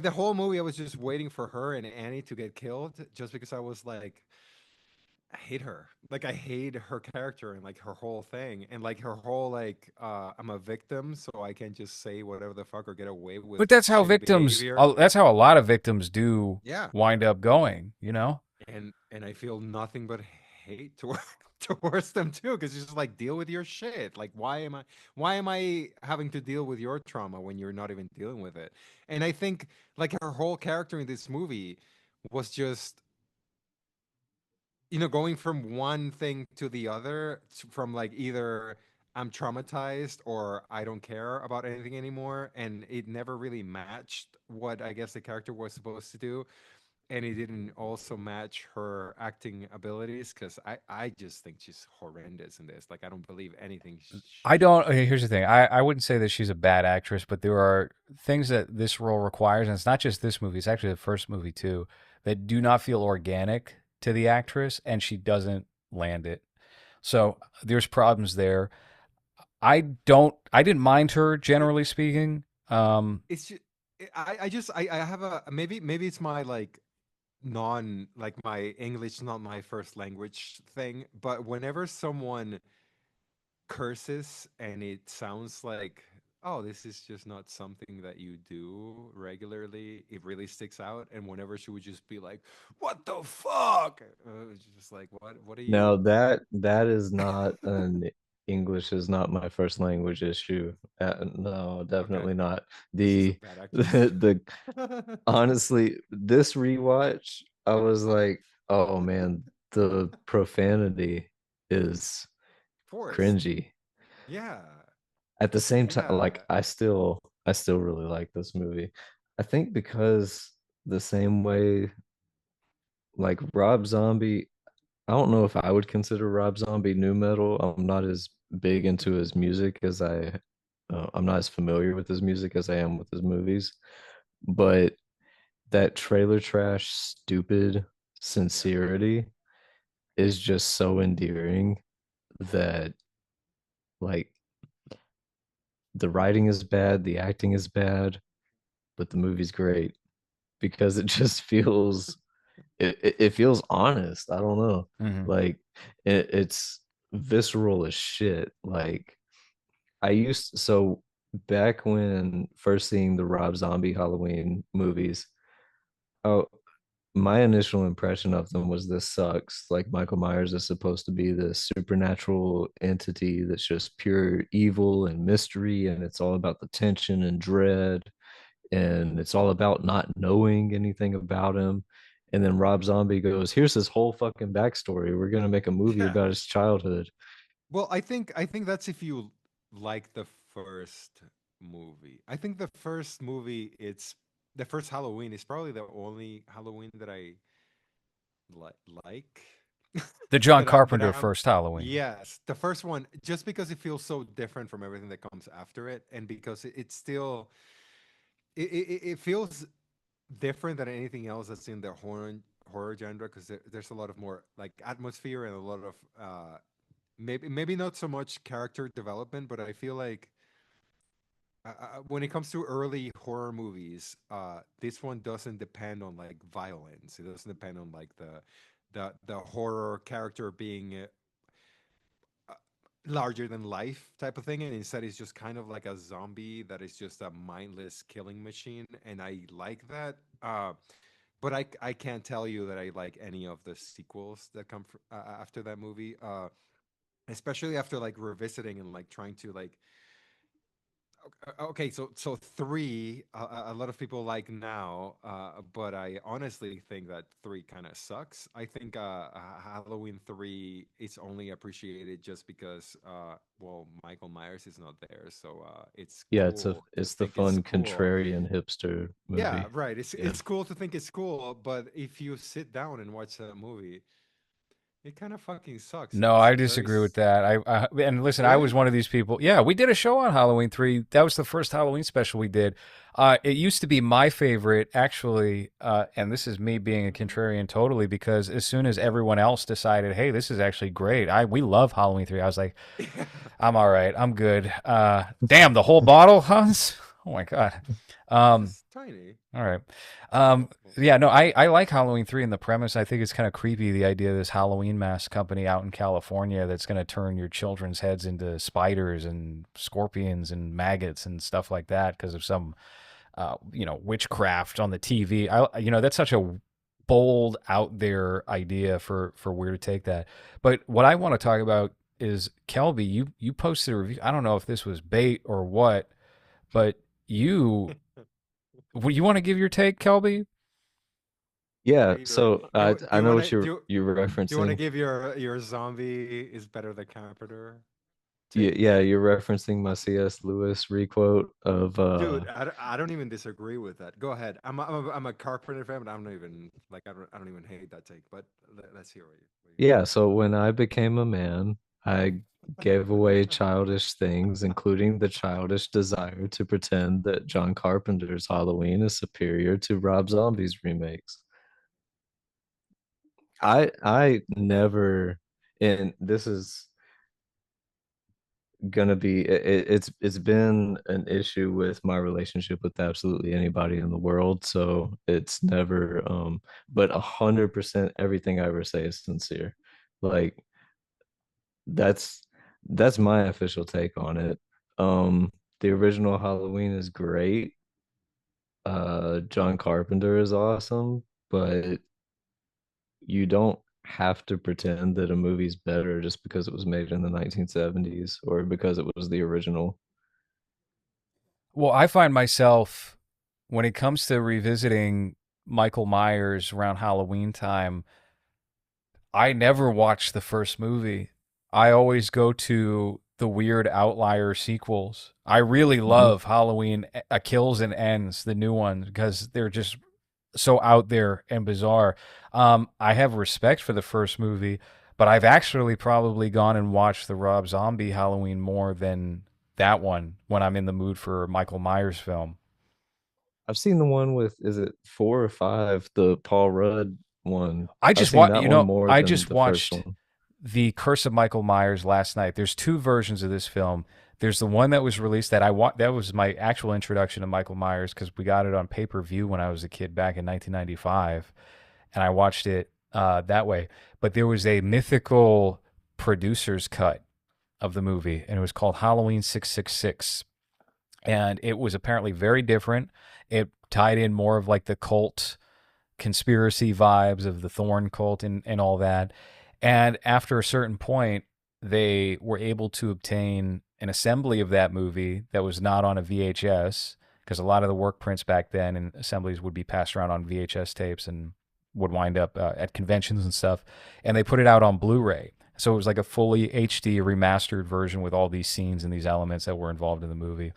the whole movie I was just waiting for her and Annie to get killed, just because I was like, I hate her. Like I hate her character and like her whole thing and like her whole like I'm a victim so I can just say whatever the fuck or get away with But shitty behavior. that's how a lot of victims do Yeah. wind up going, you know? And I feel nothing but hate toward, towards them too, because it's just like, deal with your shit. Like why am I having to deal with your trauma when you're not even dealing with it? And I think like her whole character in this movie was just, going from one thing to the other, from like either I'm traumatized or I don't care about anything anymore, and it never really matched what I guess the character was supposed to do, and it didn't also match her acting abilities, because I just think she's horrendous in this. Like I don't believe anything I she don't. Okay, says. here's the thing. I wouldn't say that she's a bad actress, but there are things that this role requires, and it's not just this movie. It's actually the first movie too, that do not feel organic to the actress, and she doesn't land it. So there's problems there. I don't. I didn't mind her It, generally speaking. it's just, I have a, maybe it's my like non, like my English not my first language thing, but whenever someone curses and it sounds like, oh, this is just not something that you do regularly, it really sticks out. And whenever she would just be like, what the fuck, it's just like, what are no, you? that is not an English is not my first language issue. No, Okay, definitely not. it's just a The bad actress. the honestly, this rewatch, I was like, oh man, the profanity is Forced. cringy. Yeah. At the same time, like Yeah. I still really like this movie. I think because the same way like Rob Zombie, I don't know if I would consider Rob Zombie new metal. I'm not as big into his music as I'm not as familiar with his music as I am with his movies. But that trailer trash stupid Yeah. sincerity is just so endearing that like the writing is bad, the acting is bad, but the movie's great because it just feels it feels honest. I don't know. Mhm. Like it's visceral as shit. Like so back when first seeing the Rob Zombie Halloween movies, oh, my initial impression of them was this sucks. Like Michael Myers is supposed to be this supernatural entity that's just pure evil and mystery, and it's all about the tension and dread. and it's all about not knowing anything about him. And then Rob Zombie goes, "Here's his whole fucking backstory. We're gonna make a movie Yeah. about his childhood." Well, I think that's if you like the first movie. I think the first movie, it's the first Halloween is probably the only Halloween that I like. The John that I Carpenter am. first Halloween. Yes, the first one, just because it feels so different from everything that comes after it, and because it's still it feels different than anything else that's in the horror genre, because there's a lot of more like atmosphere and a lot of maybe not so much character development, but I feel like when it comes to early horror movies, this one doesn't depend on like violence. It doesn't depend on like the horror character being larger than life type of thing, and instead it's just kind of like a zombie that is just a mindless killing machine, and I like that. But I can't tell you that I like any of the sequels that come after that movie. Especially after like revisiting and like trying to like okay, so three, a lot of people like now, but I honestly think that three kind of sucks. I think Halloween three is only appreciated just because well, Michael Myers is not there, so it's Yeah, cool to it's the think it's fun cool. contrarian hipster Yeah, movie. right. It's Yeah. it's cool to think it's cool, but if you sit down and watch that movie, it kind of fucking sucks. No, It's I very disagree with that. And listen, I was really. one of these people. Yeah, we did a show on Halloween 3. That was the first Halloween special we did. It used to be my favorite, actually, and this is me being a contrarian totally, because as soon as everyone else decided, hey, this is actually great, we love Halloween 3, I was like, I'm all right, I'm good. Damn, the whole bottle, Hans? Oh my God. It's Um, just tiny. all right. Oh, well, Yeah, no, I like Halloween 3 and the premise. I think it's kind of creepy, the idea of this Halloween mask company out in California that's going to turn your children's heads into spiders and scorpions and maggots and stuff like that because of some, witchcraft on the TV. That's such a bold, out there idea for where to take that. But what I want to talk about is Kelby. You posted a review. I don't know if this was bait or what, but you, you want to give your take, Kelby? Yeah, Are you ready? so Do I you know want what to you're do you want to referencing. give your zombie is better than Carpenter Yeah, take? yeah, you're referencing my C.S. Lewis requote of Dude, I don't even disagree with that. Go ahead. I'm a Carpenter fan, but I'm not even like I don't even hate that take. But let's hear what you got. yeah, so when I became a man, I gave away childish things, including the childish desire to pretend that John Carpenter's Halloween is superior to Rob Zombie's remakes. I never, and this is gonna be it's been an issue with my relationship with absolutely anybody in the world, so it's never but 100% everything I ever say is sincere. Like that's that's my official take on it. The original Halloween is great. John Carpenter is awesome, but you don't have to pretend that a movie's better just because it was made in the 1970s or because it was the original. Well, I find myself when it comes to revisiting Michael Myers around Halloween time, I never watch the first movie. I always go to the weird outlier sequels. I really Mhm. love Halloween Kills and Ends, the new ones, because they're just so out there and bizarre. I have respect for the first movie, but I've actually probably gone and watched the Rob Zombie Halloween more than that one when I'm in the mood for a Michael Myers film. I've seen the one with, is it four or five, the Paul Rudd one. I I've just seen wa- that you one know, more I than just the first watched one. The Curse of Michael Myers last night. There's two versions of this film. There's the one that was released that was my actual introduction to Michael Myers because we got it on pay-per-view when I was a kid back in 1995, and I watched it that way. But there was a mythical producer's cut of the movie, and it was called Halloween 666, and it was apparently very different. It tied in more of like the cult conspiracy vibes of the Thorn cult and all that. And after a certain point, they were able to obtain an assembly of that movie that was not on a VHS because a lot of the work prints back then and assemblies would be passed around on VHS tapes and would wind up at conventions and stuff. And they put it out on Blu-ray. So it was like a fully HD remastered version with all these scenes and these elements that were involved in the movie.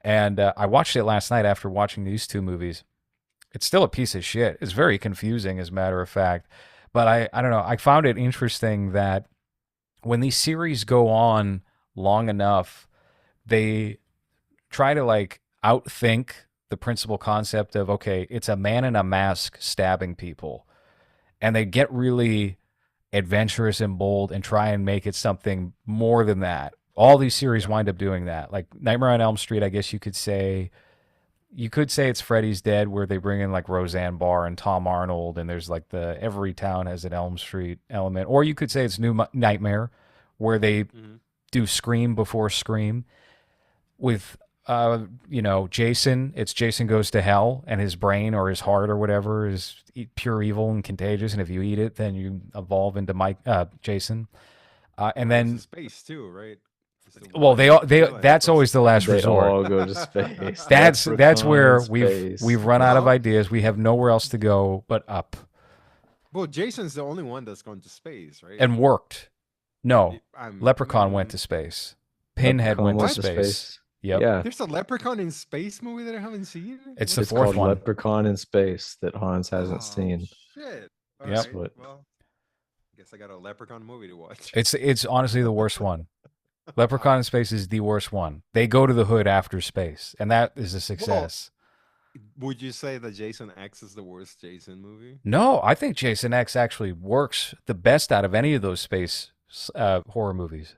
And I watched it last night after watching these two movies. It's still a piece of shit. It's very confusing, as a matter of fact. But I don't know. I found it interesting that when these series go on long enough, they try to like outthink the principal concept of, okay, it's a man in a mask stabbing people. And they get really adventurous and bold and try and make it something more than that. All these series wind up doing that. Like Nightmare on Elm Street, I guess you could say it's Freddy's Dead, where they bring in like Roseanne Barr and Tom Arnold, and there's like the every town has an Elm Street element. Or you could say it's New Nightmare, where they do Scream before Scream with Jason. It's Jason Goes to Hell, and his brain or his heart or whatever is pure evil and contagious, and if you eat it, then you evolve into Jason. And Goes to then, space too, right? It's the well, one they villain that that's goes always to the space. last They resort. all go to space. That's Leprechaun where in we've space. run out of Well, ideas. We have nowhere else to go but up. well, Jason's the only one that's gone to space, right? And worked. No, I'm, Leprechaun went to space. Pinhead Leprechaun went to went to space. Yep. Yeah, There's a Leprechaun in space movie that I haven't seen. It's What the it's is fourth called that? one. Leprechaun in Space that Hans hasn't Oh seen. shit! All Yep. right, What? well, I guess I got a Leprechaun movie to watch. It's honestly the worst one. Leprechaun in Space is the worst one. They go to the hood after space, and that is a Well, success. would you say that Jason X is the worst Jason movie? No, I think Jason X actually works the best out of any of those space horror movies.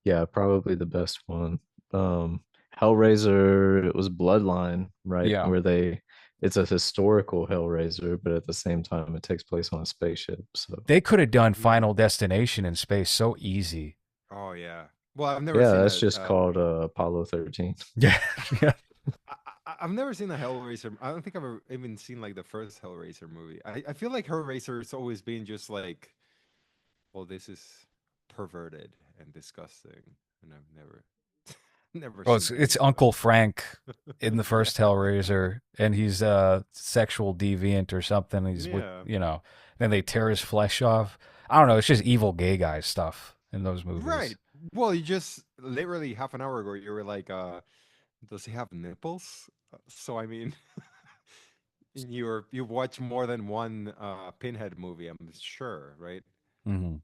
Yeah, probably the best one. Um, Hellraiser, it was Bloodline, right? Yeah. Where it's a historical Hellraiser, but at the same time, it takes place on a spaceship. So They could have done Hmm. Final Destination in space so easy. Oh yeah. Well, I've never yeah, seen that's a. just called Apollo 13. Yeah. Yeah. I've never seen a Hellraiser. I don't think I've ever even seen like the first Hellraiser movie. I feel like Hellraiser has always been just like, well, this is perverted and disgusting, and I've never, never Well, seen it's any of Uncle them. Frank in the first Yeah, Hellraiser, and he's a sexual deviant or something. He's with, yeah, then they tear his flesh off. I don't know. It's just evil gay guy stuff in those movies. right. Well, you just literally half an hour ago you were like, does he have nipples? So I mean, you've watched more than one Pinhead movie, I'm sure, right? Hmm.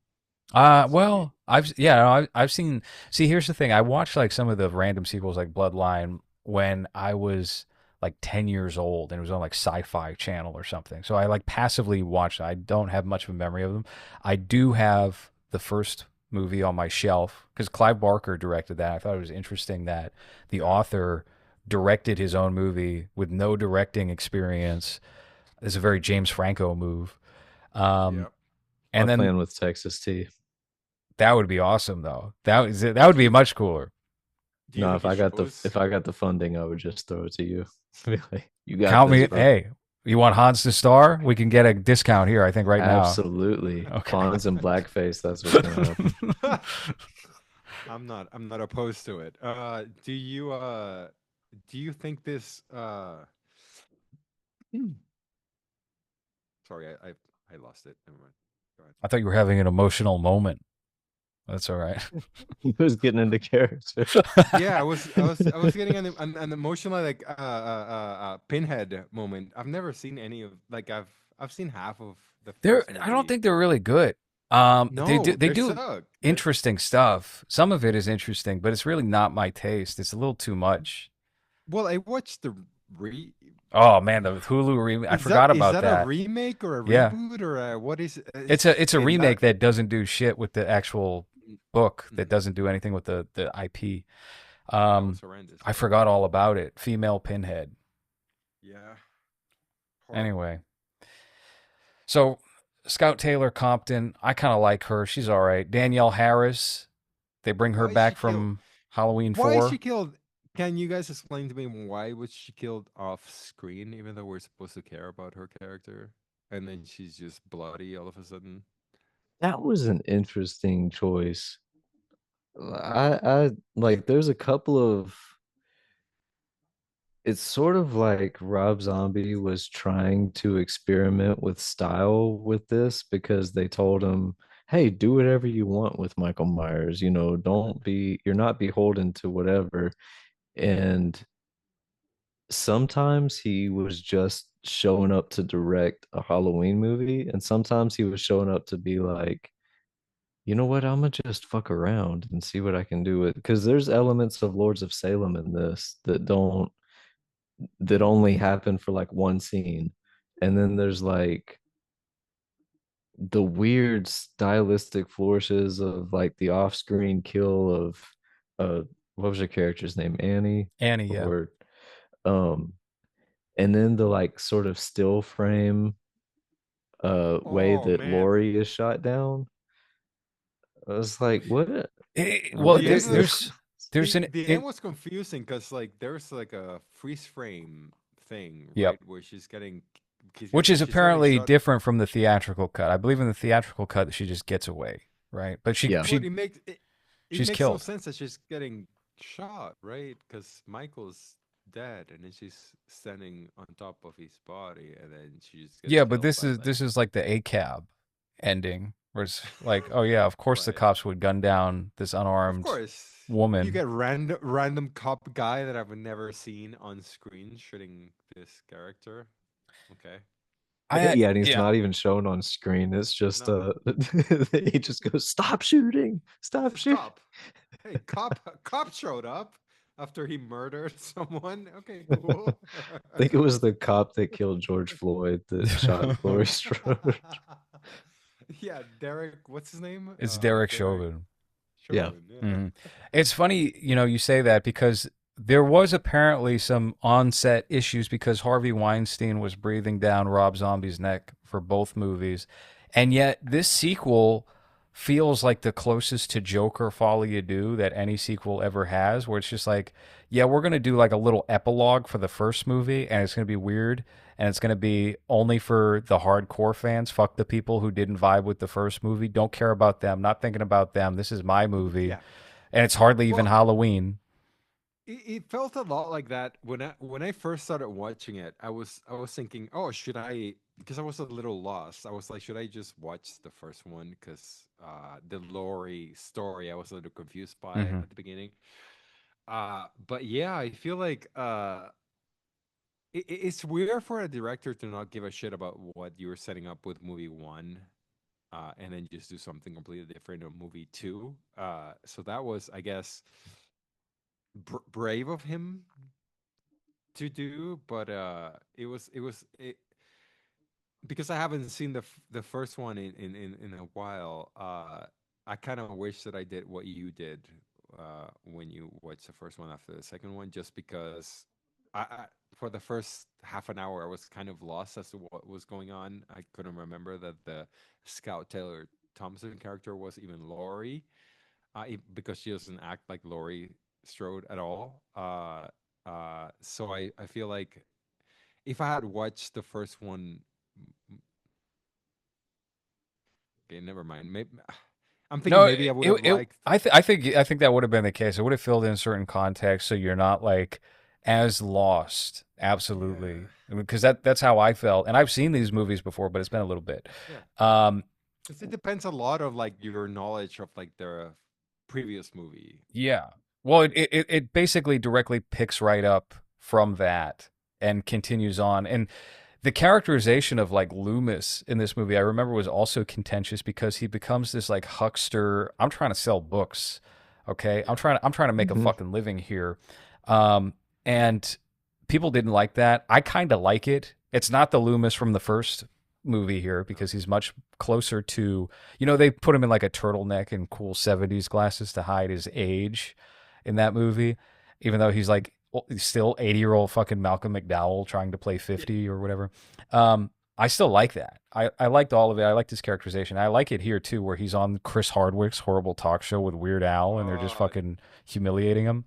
So I mean, Well, I've seen. See, here's the thing. I watched like some of the random sequels, like Bloodline, when I was like 10 years old, and it was on like Sci-Fi Channel or something. So I like passively watched it. I don't have much of a memory of them. I do have the first movie on my shelf because Clive Barker directed that. I thought it was interesting that the yeah, author directed his own movie with no directing experience. It's a very James Franco move. Um, yep. My and then plan with Texas T. that would be awesome, though. That would be much cooler. Do you No, think it shows? if I got the funding, I would just throw it to you. Be like, you got Count this, me. bro. Hey, you want Hans to star? We can get a discount here. I think right now. Absolutely. Okay. Hans in blackface, that's what's gonna happen. I'm not opposed to it. Do you think this hmm, sorry, I lost it. Never mind. Go ahead. I thought you were having an emotional moment. That's all right. He was getting into character. Yeah, I was getting an emotional like pinhead moment. I've never seen any of like I've seen half of the They're. first I don't movie. think they're really good. They No, do. They they do suck. interesting stuff. Some of it is interesting, but it's really not my taste. It's a little too much. Well, I watched the re Oh man, the Hulu remake. I is forgot that is about that a that. remake or a Yeah, reboot or what is it's a in that remake that doesn't do shit with the actual book. That Mhm. doesn't do anything with the IP. That was Um, horrendous. I forgot all about it. Female Pinhead. Yeah, horrible. Anyway, so Scout Taylor Compton, I kind of like her. She's all right. Danielle Harris, they bring her Why is she back killed? from Halloween Why is she 4. killed? Can you guys explain to me why was she killed off screen, even though we're supposed to care about her character, and then she's just bloody all of a sudden? That was an interesting choice. I like there's a couple of it's sort of like Rob Zombie was trying to experiment with style with this because they told him, "Hey, do whatever you want with Michael Myers. You know, you're not beholden to whatever." And sometimes he was just showing up to direct a Halloween movie, and sometimes he was showing up to be like, you know what, I'm gonna just fuck around and see what I can do with, because there's elements of Lords of Salem in this that only happen for like one scene. And then there's like the weird stylistic flourishes of like the off-screen kill of what was your character's name? Annie? Annie, yeah. Or um and then the like sort of still frame way Oh that man, Lori is shot down. I was like, Well, what the there, end is was there's this? there's an the end in was confusing because like there's like a freeze frame thing, yep, right, where which is she's getting apparently shot. different from the theatrical cut. I believe in the theatrical cut she just gets away, right? But Yeah. But it she's makes no killed. sense that she's getting shot, right? Because Michael's dead, and then she's standing on top of his body, and then she just gets Yeah, but killed this by is like, this is like the A cab ending, where it's like, oh yeah, of course the right? cops would gun down this Of unarmed course, you woman. get random cop guy that I've never seen on screen shooting this character. Okay, Yeah, and he's Yeah. not even shown on screen. It's just no, he just goes, "Stop shooting. Stop it's shooting." cop. Hey, cop showed up after he murdered someone. Okay, I cool. think it was the cop that killed George Floyd that shot Laurie Strode. Yeah, Derek. What's his name? It's Derek Derek Chauvin. Yeah. Chauvin. Yeah. Mhm. It's funny, you say that because there was apparently some on-set issues because Harvey Weinstein was breathing down Rob Zombie's neck for both movies, and yet this sequel feels like the closest to Joker Folly You Do that any sequel ever has, where it's just like, yeah, we're gonna do like a little epilogue for the first movie, and it's gonna be weird, and it's gonna be only for the hardcore fans. Fuck the people who didn't vibe with the first movie. Don't care about them. Not thinking about them. This is my movie, Yeah. and it's hardly even Well, Halloween. it felt a lot like that when I first started watching it. I was thinking, oh, should I? Because I was a little lost. I was like, should I just watch the first one? Because the Laurie story, I was a little confused by Hmm. at the beginning. But yeah, I feel like it's weird for a director to not give a shit about what you were setting up with movie one, and then just do something completely different in movie two. So that was, I guess, brave of him to do, but because I haven't seen the first one in a while. I kind of wish that I did what you did when you watched the first one after the second one, just because I for the first half an hour I was kind of lost as to what was going on. I couldn't remember that the Scout Taylor Thompson character was even Laurie, because she doesn't act like Laurie Strode at all. So I feel like if I had watched the first one, okay, never mind. Maybe I'm thinking No, maybe I would have liked. I think that would have been the case. It would have filled in certain context, so you're not like as lost. Yeah, Absolutely, because that's how I felt, and I've seen these movies before, but it's been a little bit. yeah. Um, Because it depends a lot of like your knowledge of like the previous movie. yeah. Well, it basically directly picks right up from that and continues on, and the characterization of like Loomis in this movie, I remember, was also contentious because he becomes this like huckster. I'm trying to sell books, okay? Yeah. I'm trying to make a Mhm. fucking living here, and people didn't like that. I kind of like it. It's not the Loomis from the first movie here No. because he's much closer to, they put him in like a turtleneck and cool 70s glasses to hide his age in that movie, even though he's like still 80-year-old fucking Malcolm McDowell trying to play Yeah. 50 or whatever. I still like that. I liked all of it. I liked his characterization. I like it here too, where he's on Chris Hardwick's horrible talk show with Weird Al and they're just Uh, fucking humiliating him.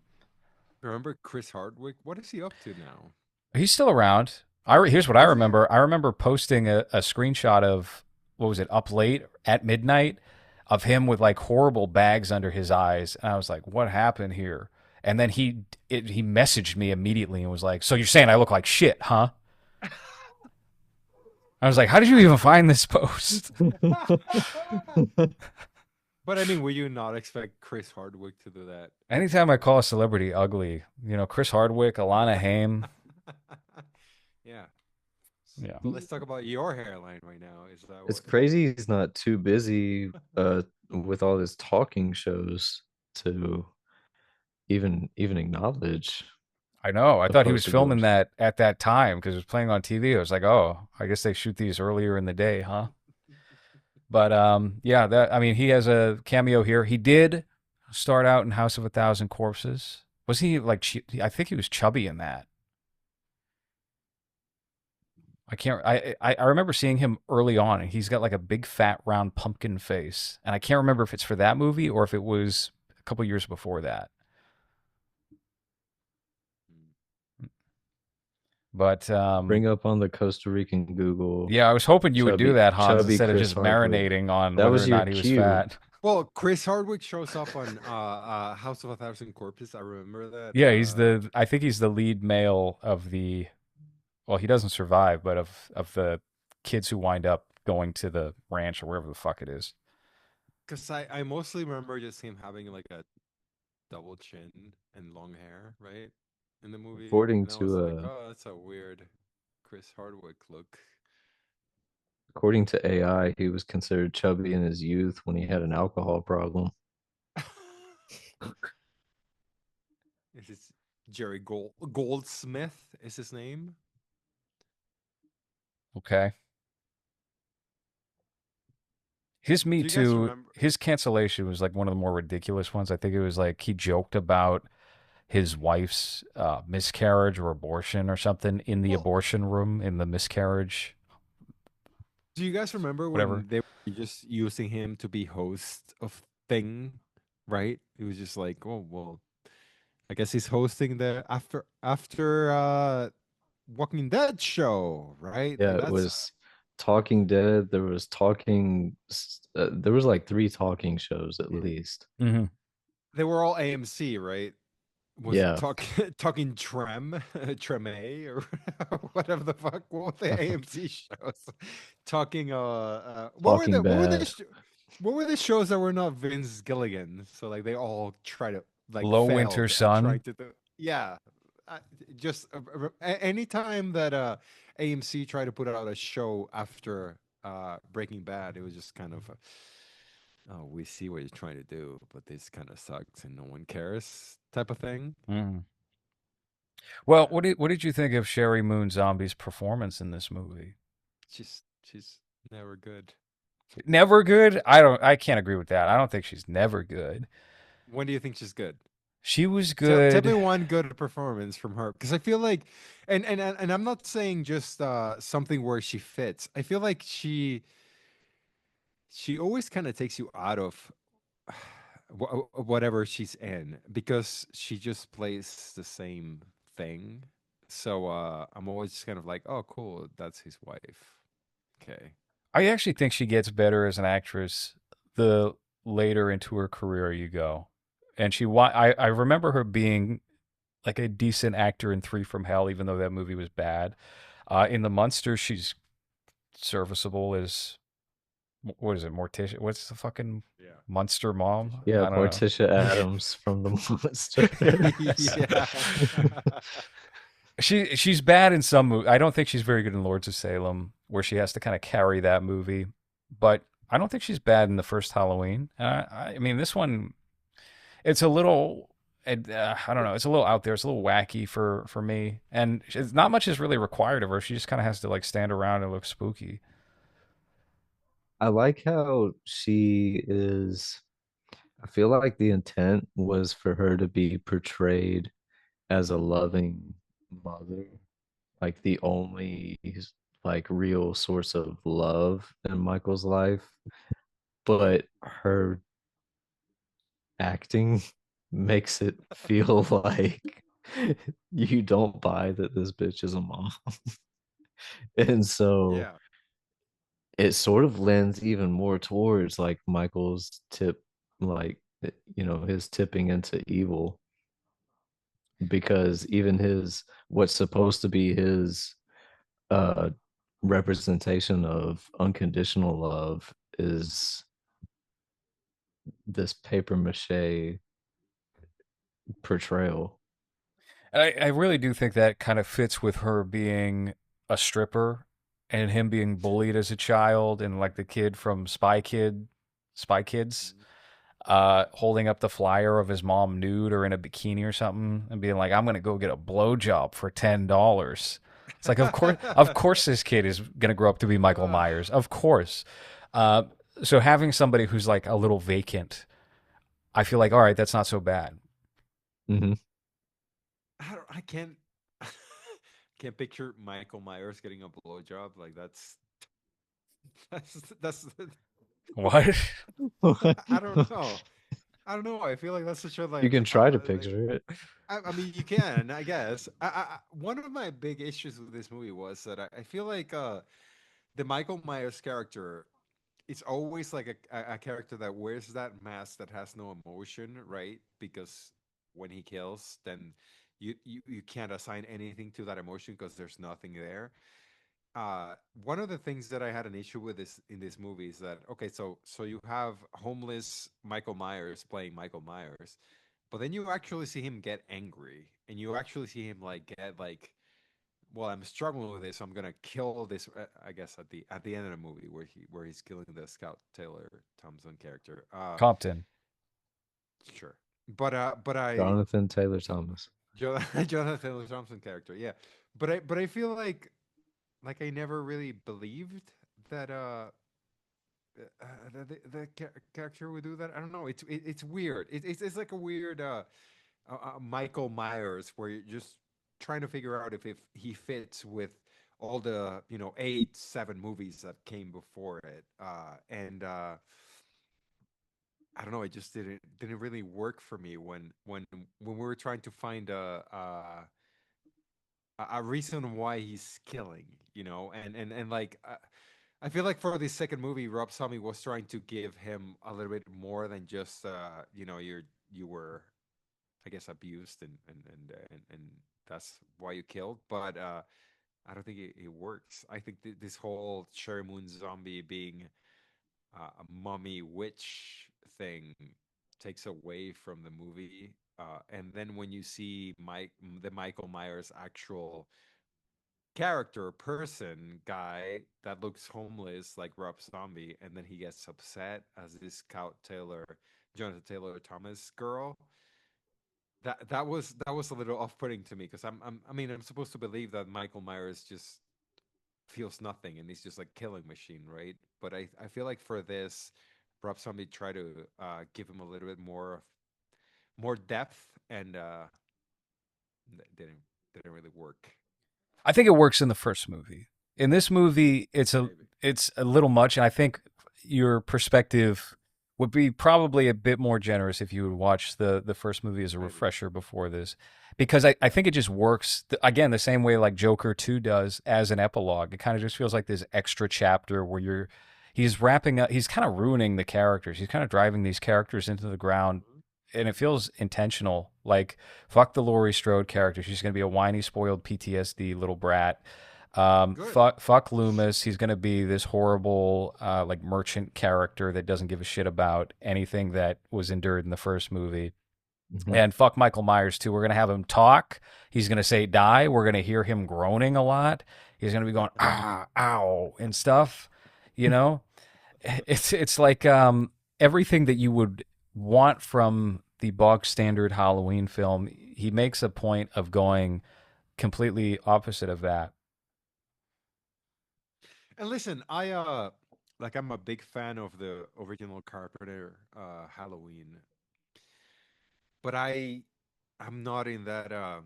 remember Chris Hardwick? What is he up to now? He's still around. Here's what I Is he? remember. I remember posting a screenshot of, what was it, Up Late at Midnight, of him with like horrible bags under his eyes, and I was like, "What happened here?" And then he messaged me immediately and was like, "So you're saying I look like shit, huh?" I was like, "How did you even find this post?" But I mean, will you not expect Chris Hardwick to do that? Anytime I call a celebrity ugly, Chris Hardwick, Alana Haim, Yeah. yeah, But let's talk about your hairline right now. Is that It's what? crazy he's not too busy with all his talking shows to even acknowledge I know. I the thought he was post he filming goes. that at that time because it was playing on TV. I was like, oh, I guess they shoot these earlier in the day, huh? But yeah, that I mean, he has a cameo here. He did start out in House of a Thousand Corpses. Was he like? I think he was chubby in that. I can't. I remember seeing him early on, and he's got like a big fat round pumpkin face, and I can't remember if it's for that movie or if it was a couple years before that. But Bring up on the Costa Rican Google yeah, I was hoping you would do that, Hans, chubby instead of Chris just Hardwick. marinating on That whether was or your not he was cue. fat. Well, Chris Hardwick shows up on House of a Thousand Corpses. I remember that. Yeah, I think he's the lead male of the. Well, he doesn't survive, but of the kids who wind up going to the ranch or wherever the fuck it is. Because I mostly remember just him having like a double chin and long hair, right? In the movie. According And I was to like, oh, that's a weird Chris Hardwick look. according to AI, he was considered chubby in his youth when he had an alcohol problem. Is this Jerry Goldsmith is his name? Okay. His Me Do you guys Too, remember? his cancellation was like one of the more ridiculous ones. I think it was like he joked about his wife's miscarriage or abortion or something in the Well, abortion room in the miscarriage, do you guys remember whatever. when they were just using him to be host of Thing, right? It was just like, oh well, I guess he's hosting the after Walking Dead show, right? Yeah, Like it that's was Talking Dead. There was like three talking shows at yeah. least. Hmm. They were all AMC, right? Was it Yeah, talking Treme or whatever the fuck? What were the AMC shows? Talking Talking Bad. what were the shows that were not Vince Gilligan? So like they all try to like Low Winter failed at trying Sun. to do yeah. uh, just anytime that AMC tried to put out a show after Breaking Bad, it was just kind of oh, we see what you're trying to do, but this kind of sucks and no one cares type of thing. Mhm. Well, Yeah. what did you think of Sherry Moon Zombie's performance in this movie? She's never good. Never good? I can't agree with that. I don't think she's never good. When do you think she's good? She was Tell me good. one good performance from her because I feel like, and I'm not saying just something where she fits. I feel like she always kind of takes you out of whatever she's in because she just plays the same thing. So I'm always just kind of like, oh, cool, that's his wife. Okay. I actually think she gets better as an actress the later into her career you go. And I remember her being like a decent actor in Three from Hell, even though that movie was bad. In The Munster, she's serviceable as what is it, Morticia? What's the fucking Yeah. Munster mom? Yeah, I don't know. Morticia Adams from the Monsters. Yeah. She's bad in some movies. I don't think she's very good in Lords of Salem, where she has to kind of carry that movie. But I don't think she's bad in the first Halloween. I mean, this one, it's a little. I don't know. It's a little out there. It's a little wacky for me, and it's not much is really required of her. She just kind of has to like stand around and look spooky. I like how she is. I feel like the intent was for her to be portrayed as a loving mother, like the only like real source of love in Michael's life, but her acting makes it feel like you don't buy that this bitch is a mom. And so Yeah. it sort of lends even more towards like Michael's tip, like his tipping into evil. because even his what's supposed to be his uh representation of unconditional love is this paper mache portrayal. I really do think that kind of fits with her being a stripper and him being bullied as a child and like the kid from Spy Kids, Mhm. holding up the flyer of his mom nude or in a bikini or something and being like, I'm gonna go get a blowjob for $10. It's like of course this kid is gonna grow up to be Michael Ugh. Myers. Of course. Uh, so having somebody who's like a little vacant, I feel like, all right, that's not so bad. Mm-hmm. I can't can't picture Michael Myers getting a blowjob. Like that's What? I don't know. I don't know. I feel like that's such a You like can try to picture it. I mean you can I guess. One of my big issues with this movie was that I feel like the Michael Myers character, it's always like a character that wears that mask that has no emotion, right? Because when he kills, then you can't assign anything to that emotion because there's nothing there. One of the things that I had an issue with this in this movie is that okay, so you have homeless Michael Myers playing Michael Myers, but then you actually see him get angry, and you actually see him like get like, well, I'm struggling with this, so I'm gonna kill this. I guess at the end of the movie where he's killing the Scout Taylor Thompson character. Compton. Sure, but I Jonathan Taylor Thomas. Jonathan Taylor Thompson character, yeah, but I feel like I never really believed that the character would do that. I don't know. It's weird. It's like a weird Michael Myers where you're just trying to figure out if he fits with all the 8 7 movies that came before it. And I don't know. It just didn't really work for me when we were trying to find a reason why he's killing. And like. I feel like for the second movie, Rob Zombie was trying to give him a little bit more than just you were, I guess, abused and that's why you killed. But I don't think it works. I think this whole Cherry Moon zombie being a mummy witch thing takes away from the movie. And then when you see the Michael Myers actual character, person, guy that looks homeless like Rob Zombie, and then he gets upset as this Scout Taylor, Jonathan Taylor Thomas girl. That was a little off-putting to me because I mean I'm supposed to believe that Michael Myers just feels nothing and he's just like killing machine, right? But I feel like for this, Rob Zombie tried to give him a little bit more depth and didn't didn't really work. I think it works in the first movie. In this movie, Maybe. it's a little much, and I think your perspective would be probably a bit more generous if you would watch the first movie as a Maybe. refresher before this, because I think it just works again the same way like Joker 2 does as an epilogue. It kind of just feels like this extra chapter where he's wrapping up, he's kind of ruining the characters. He's kind of driving these characters into the ground, Mhm. and it feels intentional. Like fuck the Laurie Strode character. She's going to be a whiny, spoiled PTSD little brat. Good. Fuck Loomis. He's going to be this horrible, like merchant character that doesn't give a shit about anything that was endured in the first movie. Mhm. And fuck Michael Myers too. We're going to have him talk. He's going to say die. We're going to hear him groaning a lot. He's going to be going ah, ow, and stuff. You know, it's like everything that you would want from the bog standard Halloween film. He makes a point of going completely opposite of that. And listen, like I'm a big fan of the original Carpenter Halloween, but I'm not in that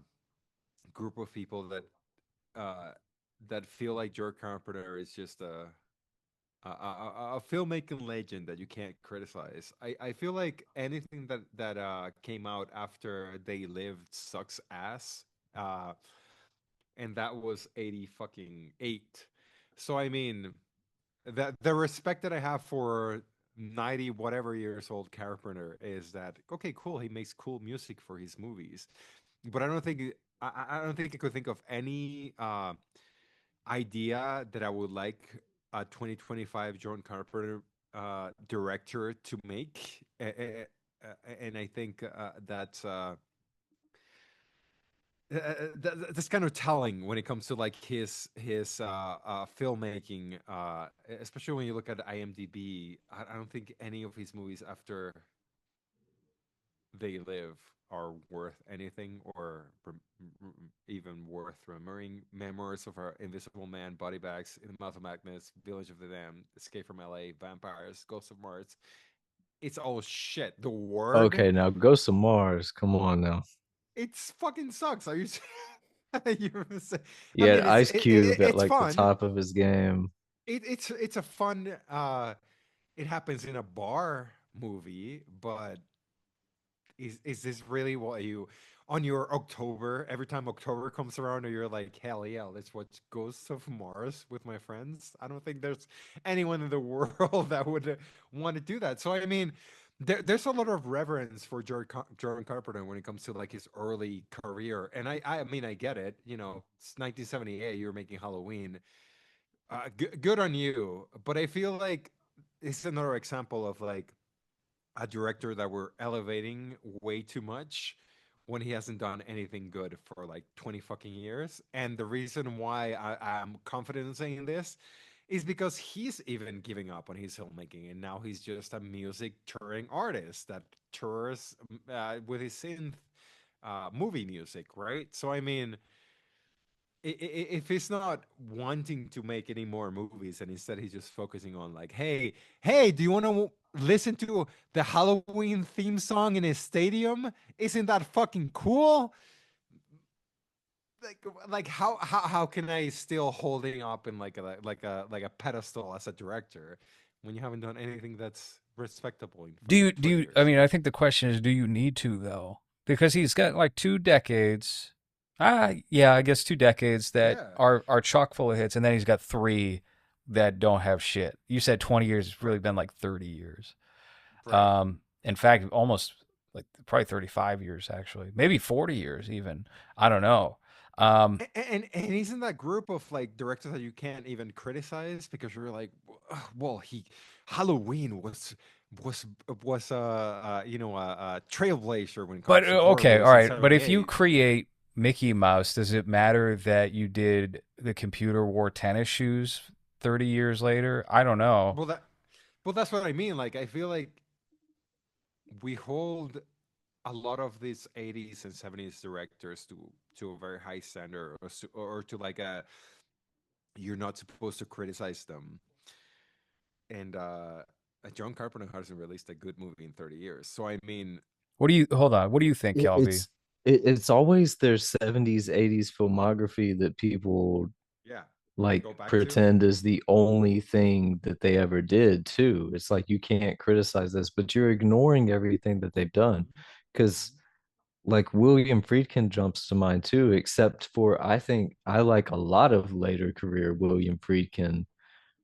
group of people uh that feel like George Carpenter is just a filmmaking legend that you can't criticize. I feel like anything that came out after They Lived sucks ass. And that was 80 fucking 8. So I mean, that the respect that I have for 90 whatever years old Carpenter is that okay, cool, he makes cool music for his movies. but I don't think I don't think I could think of any idea that I would like a 2025 John Carpenter director to make. And I think that's kind of telling when it comes to like his filmmaking, especially when you look at IMDb. I don't think any of his movies after They Live are worth anything or even worth remembering. Memoirs of our Invisible Man, Body Bags, In the Mouth of Madness, Village of the Damned, Escape from LA, Vampires, Ghosts of Mars. It's all shit. The Word, Okay, now Ghost of Mars. Come on now. it's fucking sucks. Are you? You say, I Yeah, mean, Ice Cube at it's like the fun. top of his game. It's a fun. It happens in a bar movie, but is this really what you on your October, every time October comes around, or you're like, hell yeah, let's watch Ghosts of Mars with my friends? I don't think there's anyone in the world that would want to do that. So I mean, there's a lot of reverence for Jordan Carpenter when it comes to like his early career, and I mean I get it. You know, it's 1978, you're making Halloween. Good on you, but I feel like it's another example of like a director that we're elevating way too much when he hasn't done anything good for like 20 fucking years. And the reason why I'm confident in saying this is because he's even giving up on his filmmaking, and now he's just a music touring artist that tours with his synth movie music, right? So I mean, if he's not wanting to make any more movies and instead he's just focusing on like, hey, do you want to listen to the Halloween theme song in a stadium? Isn't that fucking cool? Like how can I still holding up in like a pedestal as a director when you haven't done anything that's respectable in fucking Do 20 you? I years? mean, I think the question is, do you need to though? Because he's got like 2 decades. Yeah, I guess 2 decades that Yeah, are chock full of hits, and then he's got three that don't have shit. You said 20 years. It's really right, been like 30 years. right. In fact, almost like probably 35 years actually, maybe 40 years even. I don't know. Um, And he's in that group of like directors that you can't even criticize because you're like, well, he Halloween was was a trailblazer when it but comes to horror okay, all movies in right. But if you '78. create Mickey Mouse, does it matter that you did the computer wore tennis shoes 30 years later? I don't know. Well, that's what I mean. Like, I feel like we hold a lot of these '80s and '70s directors to a very high standard, or to like a you're not supposed to criticize them. And John Carpenter hasn't released a good movie in 30 years. So I mean, What do you hold on? What do you think, It, Kelby? it's it's always their 70s, 80s filmography that people yeah, they like go back to. pretend is the only thing that they ever did too. It's like you can't criticize this, but you're ignoring everything that they've done. Because like William Friedkin jumps to mind too, except for I think I like a lot of later career William Friedkin,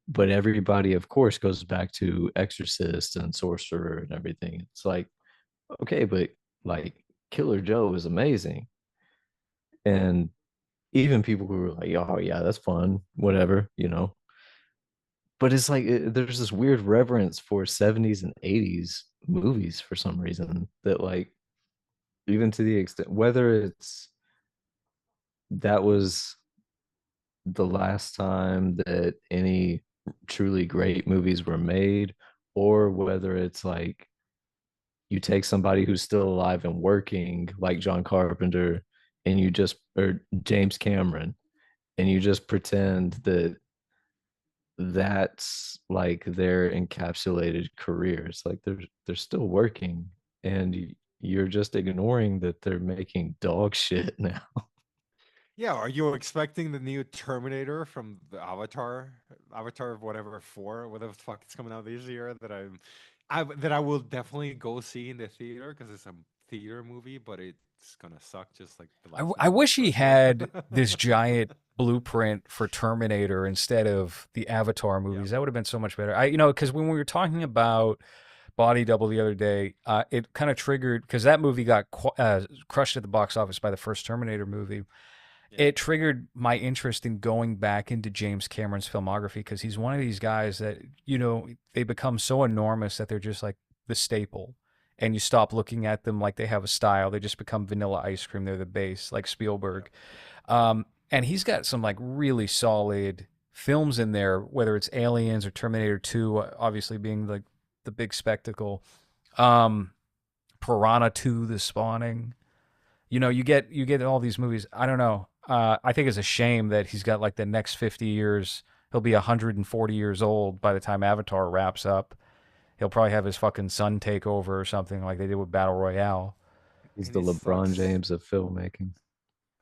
but everybody, of course, goes back to Exorcist and Sorcerer and everything. It's like, okay, but like Killer Joe is amazing. And even people who are like, oh, yeah, that's fun, whatever, you know. But it's like there's this weird reverence for 70s and 80s movies for some reason that, like, even to the extent whether it's that was the last time that any truly great movies were made, or whether it's like you take somebody who's still alive and working, like John Carpenter, and you just, or James Cameron, and you just pretend that that's like their encapsulated careers. Like they're still working, and you're just ignoring that they're making dog shit now. Yeah, are you expecting the new Terminator from the Avatar of whatever four, whatever the fuck it's coming out this year that I will definitely go see in the theater because it's a theater movie, but it's gonna suck just like the last I one, the wish he first one. had this giant blueprint for Terminator instead of the Avatar Yeah. movies. That would have been so much better. Because when we were talking about Body Double the other day. It kind of triggered because that movie got crushed at the box office by the first Terminator movie. Yeah. It triggered my interest in going back into James Cameron's filmography because he's one of these guys that, they become so enormous that they're just like the staple. And you stop looking at them like they have a style. They just become vanilla ice cream. They're the base, like Yeah. Spielberg. And he's got some like really solid films in there, whether it's Aliens or Terminator 2, obviously being like the big spectacle. Um, Piranha 2, The Spawning. You get all these movies. I don't know. I think it's a shame that he's got like the next 50 years. He'll be 140 years old by the time Avatar wraps up. He'll probably have his fucking son take over or something like they did with Battle Royale. He's And the it LeBron sucks. James of filmmaking.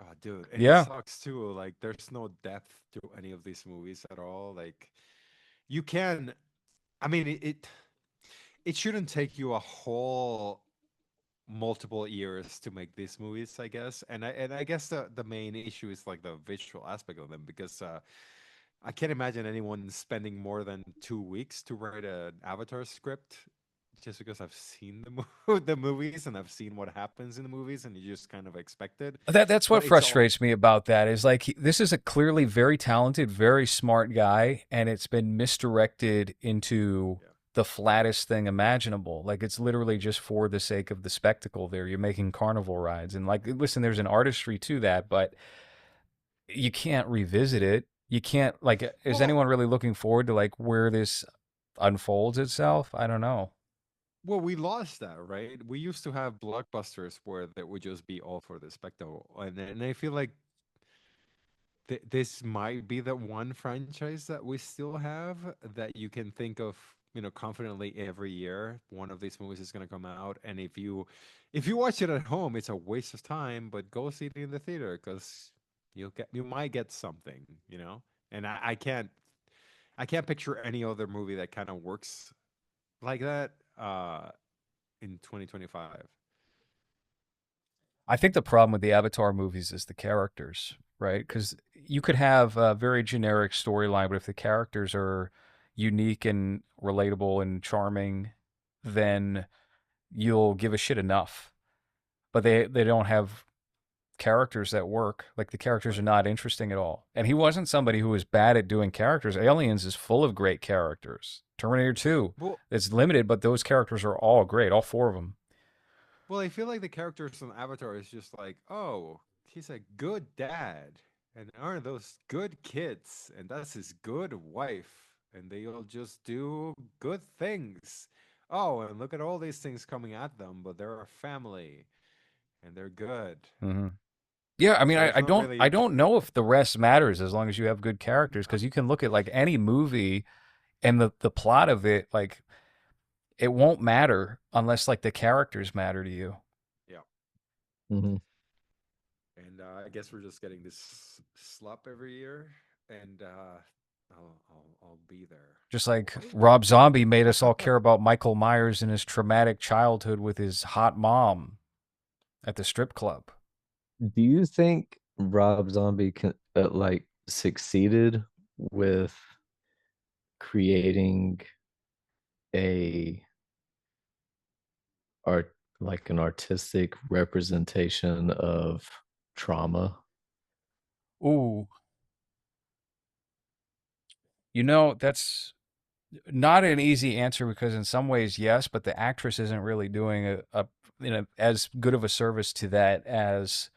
Oh, dude, and it Yeah. sucks too. Like, there's no depth to any of these movies at all. Like, you can, I mean, it shouldn't take you a whole multiple years to make these movies, I guess. And I guess the main issue is like the visual aspect of them because I can't imagine anyone spending more than 2 weeks to write an Avatar script. Just because I've seen the movies and I've seen what happens in the movies, and you just kind of expect it. That's what But it's all frustrates me about that is like this is a clearly very talented, very smart guy, and it's been misdirected into yeah. the flattest thing imaginable. Like it's literally just for the sake of the spectacle. There, you're making carnival rides, and like, listen, there's an artistry to that, but you can't revisit it. You can't like. Is Well, anyone really looking forward to like where this unfolds itself? I don't know. well, we lost that, right? We used to have blockbusters where that would just be all for the spectacle, and I feel like this might be the one franchise that we still have that you can think of, confidently every year one of these movies is going to come out. And if you watch it at home, it's a waste of time, but go see it in the theater because you might get something. And I can't picture any other movie that kind of works like that in 2025. I think the problem with the Avatar movies is the characters, right? Yeah. Because you could have a very generic storyline, but if the characters are unique and relatable and charming, then you'll give a shit enough. But they don't have characters that work. Like the characters are Right. not interesting at all. And he wasn't somebody who was bad at doing characters. Aliens is full of great characters. Terminator 2, Well, it's limited, but those characters are all great, all four of them. Well, I feel like the characters on Avatar is just like, oh, he's a good dad, and aren't those good kids, and that's his good wife, and they all just do good things. Oh, and look at all these things coming at them, but they're a family, and they're good. Hmm. Yeah, I mean, So I, it's I not don't, really, I don't know if the rest matters as long as you have good characters, because you can look at like any movie and the plot of it, like it won't matter unless like the characters matter to you. yeah. Hmm. And I guess we're just getting this slop every year, and I'll be there. Just like Hopefully. Rob Zombie made us all care about Michael Myers and his traumatic childhood with his hot mom at the strip club. Do you think Rob Zombie can like succeeded with creating a art like an artistic representation of trauma? Ooh, that's not an easy answer because in some ways, yes, but the actress isn't really doing as good of a service to that as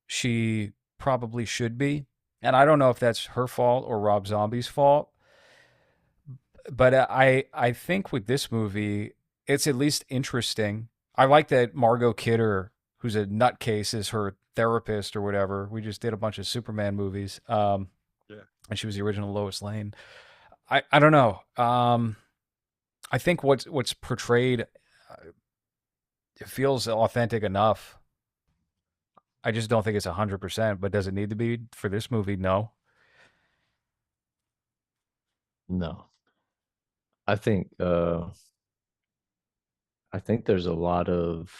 she probably should be. And I don't know if that's her fault or Rob Zombie's fault, but I think with this movie, it's at least interesting. I like that Margot Kidder, who's a nutcase, is her therapist or whatever. We just did a bunch of Superman movies, Yeah. and she was the original Lois Lane. I don't know. I think what's portrayed it feels authentic enough. I just don't think it's 100%. But does it need to be for this movie? No. No. I think I think there's a lot of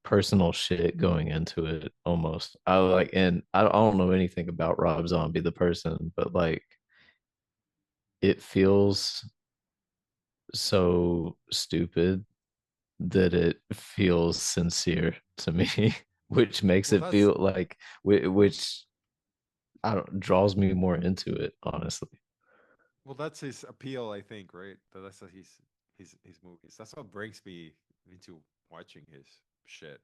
personal shit going into it almost. I like and I don't know anything about Rob Zombie the person, but like it feels so stupid that it feels sincere to me, which makes Well, it that's feel like which I don't draws me more into it, honestly. well, that's his appeal, I think, right? That's his movies. That's what brings me into watching his shit,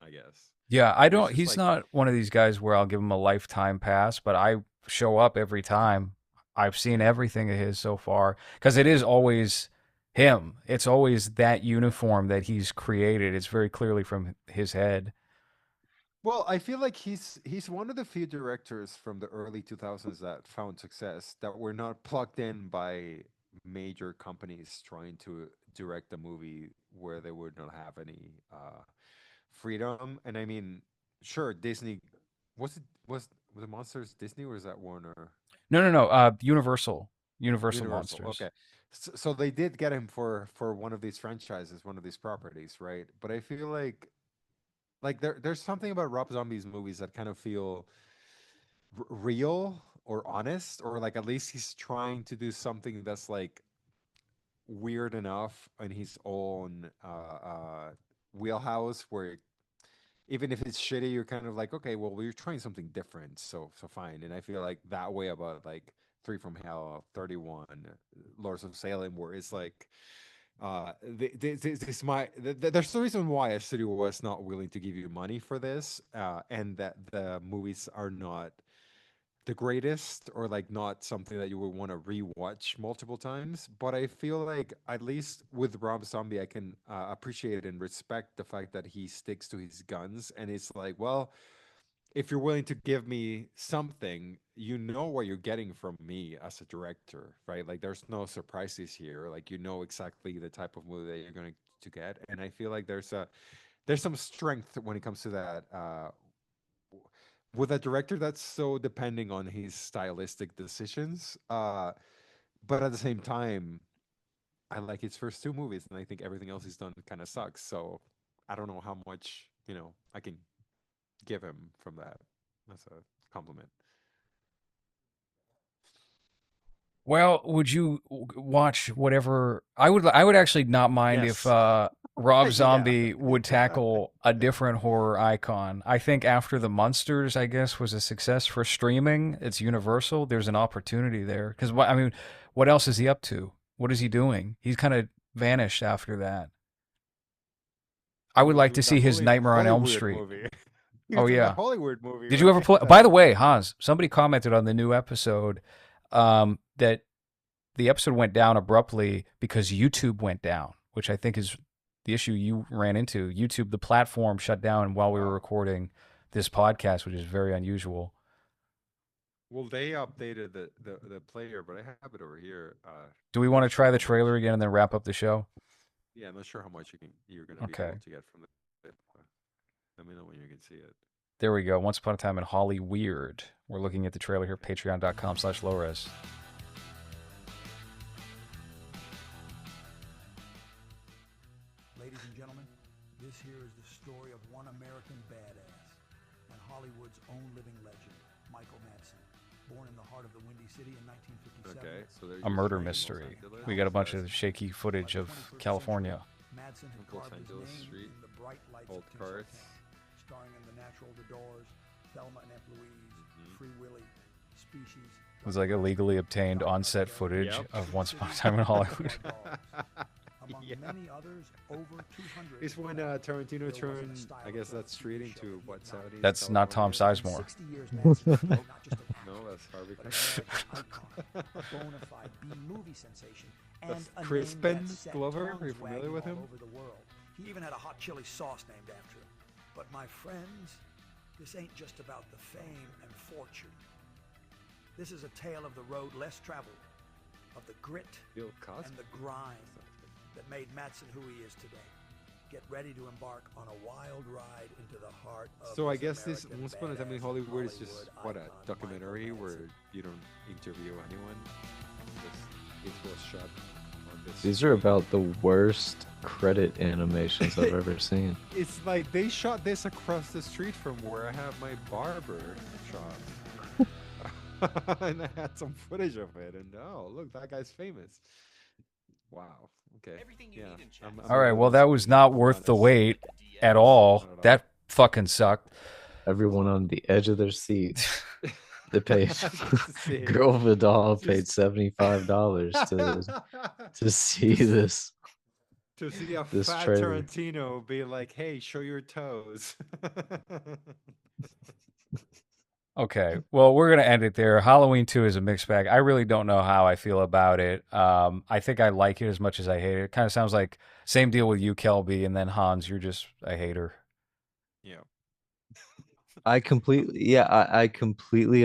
I guess. Yeah, I It's don't. just He's like, not one of these guys where I'll give him a lifetime pass, but I show up every time. I've seen yeah. everything of his so far because it is always him. It's always that uniform that he's created. It's very clearly from his head. Well, I feel like he's one of the few directors from the early 2000s that found success that were not plugged in by major companies trying to direct a movie where they would not have any freedom. And I mean, sure, Disney was the monsters Disney or is that Warner? No, no, no. Universal, Universal Universal. Monsters. Okay. So they did get him for one of these franchises, one of these properties, right? But I feel like there's something about Rob Zombie's movies that kind of feel real or honest, or like at least he's trying to do something that's like weird enough in his own wheelhouse where even if it's shitty, you're kind of like, okay, well, we're trying something different, so fine. And I feel like that way about like Three from Hell, 31, Lords of Salem, where it's like, this might there's the reason why a studio was not willing to give you money for this, and that the movies are not the greatest or like not something that you would want to rewatch multiple times. But I feel like at least with Rob Zombie, I can appreciate and respect the fact that he sticks to his guns and it's like, well, if you're willing to give me something, you know what you're getting from me as a director, right? Like there's no surprises here. Like you know exactly the type of movie that you're going to get, and I feel like there's some strength when it comes to that. With a director that's so depending on his stylistic decisions, but at the same time, I like his first two movies, and I think everything else he's done kind of sucks. So I don't know how much I can give him from that. That's a compliment. Well, would you watch whatever? I would actually not mind if Yes. Rob Yeah. Zombie would tackle a different horror icon. I think after the Munsters, I guess, was a success for streaming. It's Universal. There's an opportunity there because I mean, what else is he up to? What is he doing? He's kind of vanished after that. I He would was like to with that see his Nightmare on Elm Hollywood Street. movie. He Oh was in that yeah. Hollywood movie, Did you ever right? play? By the way, Hans, somebody commented on the new episode that the episode went down abruptly because YouTube went down, which I think is the issue you ran into. YouTube, the platform, shut down while we were Wow. recording this podcast, which is very unusual. Well, they updated the player, but I have it over here. Do we want Not to sure try the how trailer much. again and then wrap up the show? Yeah, I'm not sure how much you're gonna be Okay. able to get from it. Let me know when you can see it. There we go. Once Upon a Time in Holly Weird. We're looking at the trailer here, Okay. patreon.com/LowRes. Ladies and gentlemen, this here is the story of one American badass and Hollywood's own living legend, Michael Madsen. Born in the heart of the Windy City in 1957. Okay, so they're A just murder showing Los mystery. Angeles. We got a bunch That's of shaky footage of By the 21st California. century, Madsen had Los carved his Angeles name Street, in the bright lights old of Tinseltown, carts. starring in The Natural, The Doors, Thelma and Aunt Louise, Free Willy, Species. It was like illegally obtained on-set footage Yep. of Once Upon a Time in Hollywood. Among Yeah. many others, over 200. It's when Tarantino turned, I guess, that street into what, 70s? That's not Tom California? Sizemore. 60 years, Madsen became not just an actor, No, that's Harvey but Keitel. an icon, a bona fide B-movie sensation, and That's a Crispin name that set Glover. Are you tongues familiar wagging with him? all over the world. He even had a hot chili sauce named after him. But my friends, this ain't just about the fame and fortune. This is a tale of the road less traveled, of the grit Bill Cosby. and the grind that made Madsen who he is today. Get ready to embark on a wild ride into the heart of So I this guess this American Once Upon a Time in badass Hollywood is just Hollywood what, a icon, documentary Michael where Madsen. you don't interview anyone. It was shot on this. These are about the worst credit animations I've ever seen. It's like they shot this across the street from where I have my barber shop. And I had some footage of it, and oh, look, that guy's famous. Wow. Okay. Yeah. I'm All right. gonna Well, that listen. was not I'll be worth the honest. wait at all. Not at all. That fucking sucked. Everyone on the edge of their seat. They paid Just to see. Girl Vidal paid Just $75 to see this to see a this fat trailer. Tarantino be like, "Hey, show your toes." Okay. Well, we're gonna end it there. Halloween 2 is a mixed bag. I really don't know how I feel about it. I think I like it as much as I hate it. It kind of sounds like same deal with you, Kelby, and then Hans, you're just a hater. Yeah. I completely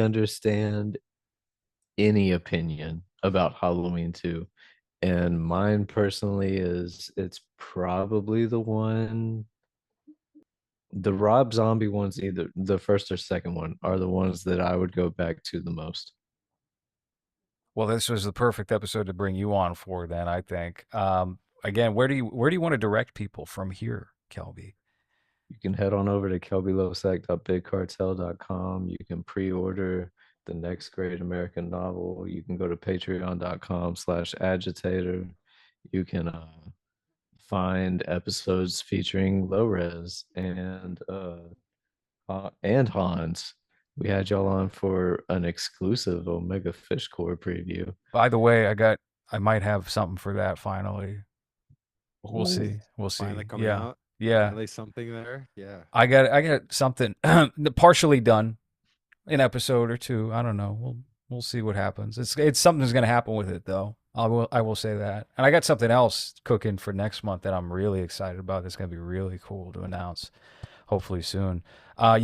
understand any opinion about Halloween 2. And mine personally is it's probably the Rob Zombie ones, either the first or second one, are the ones that I would go back to the most. Well, this was the perfect episode to bring you on for then, I think. Again, where do you want to direct people from here, Kelby? You can head on over to kelbylosack.bigcartel.com. You can pre-order the next great American novel. You can go to patreon.com/agitator. You can find episodes featuring LowRes and Hans. We had y'all on for an exclusive Omega Fish Core preview. By the way, I might have something for that finally. We'll Ooh. see. We'll Finally see. coming Yeah. out. Yeah. Finally something there. Yeah. I got something partially done, an episode or two. I don't know. We'll see what happens. It's something's gonna happen with it though. I will say that. And I got something else cooking for next month that I'm really excited about. That's gonna be really cool to announce. Hopefully soon. I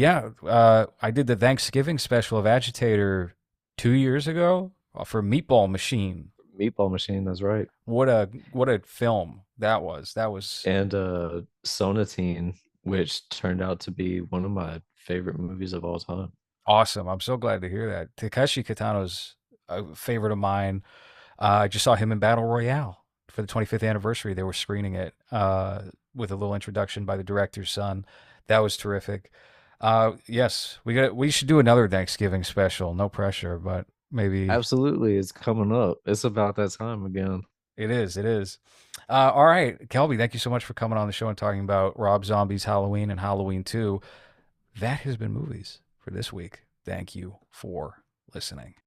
did the Thanksgiving special of Agitator 2 years ago for Meatball Machine. Meatball Machine, that's right. What a film that was. That was And Sonatine, which turned out to be one of my favorite movies of all time. awesome. I'm so glad to hear that. Takeshi Kitano's a favorite of mine. I just saw him in Battle Royale for the 25th anniversary. They were screening it with a little introduction by the director's son. That was terrific. Yes, we should do another Thanksgiving special. No pressure, but maybe Absolutely, it's coming up. It's about that time again. it is. It is. All right, Kelby, thank you so much for coming on the show and talking about Rob Zombie's Halloween and Halloween 2. That has been movies for this week. Thank you for listening.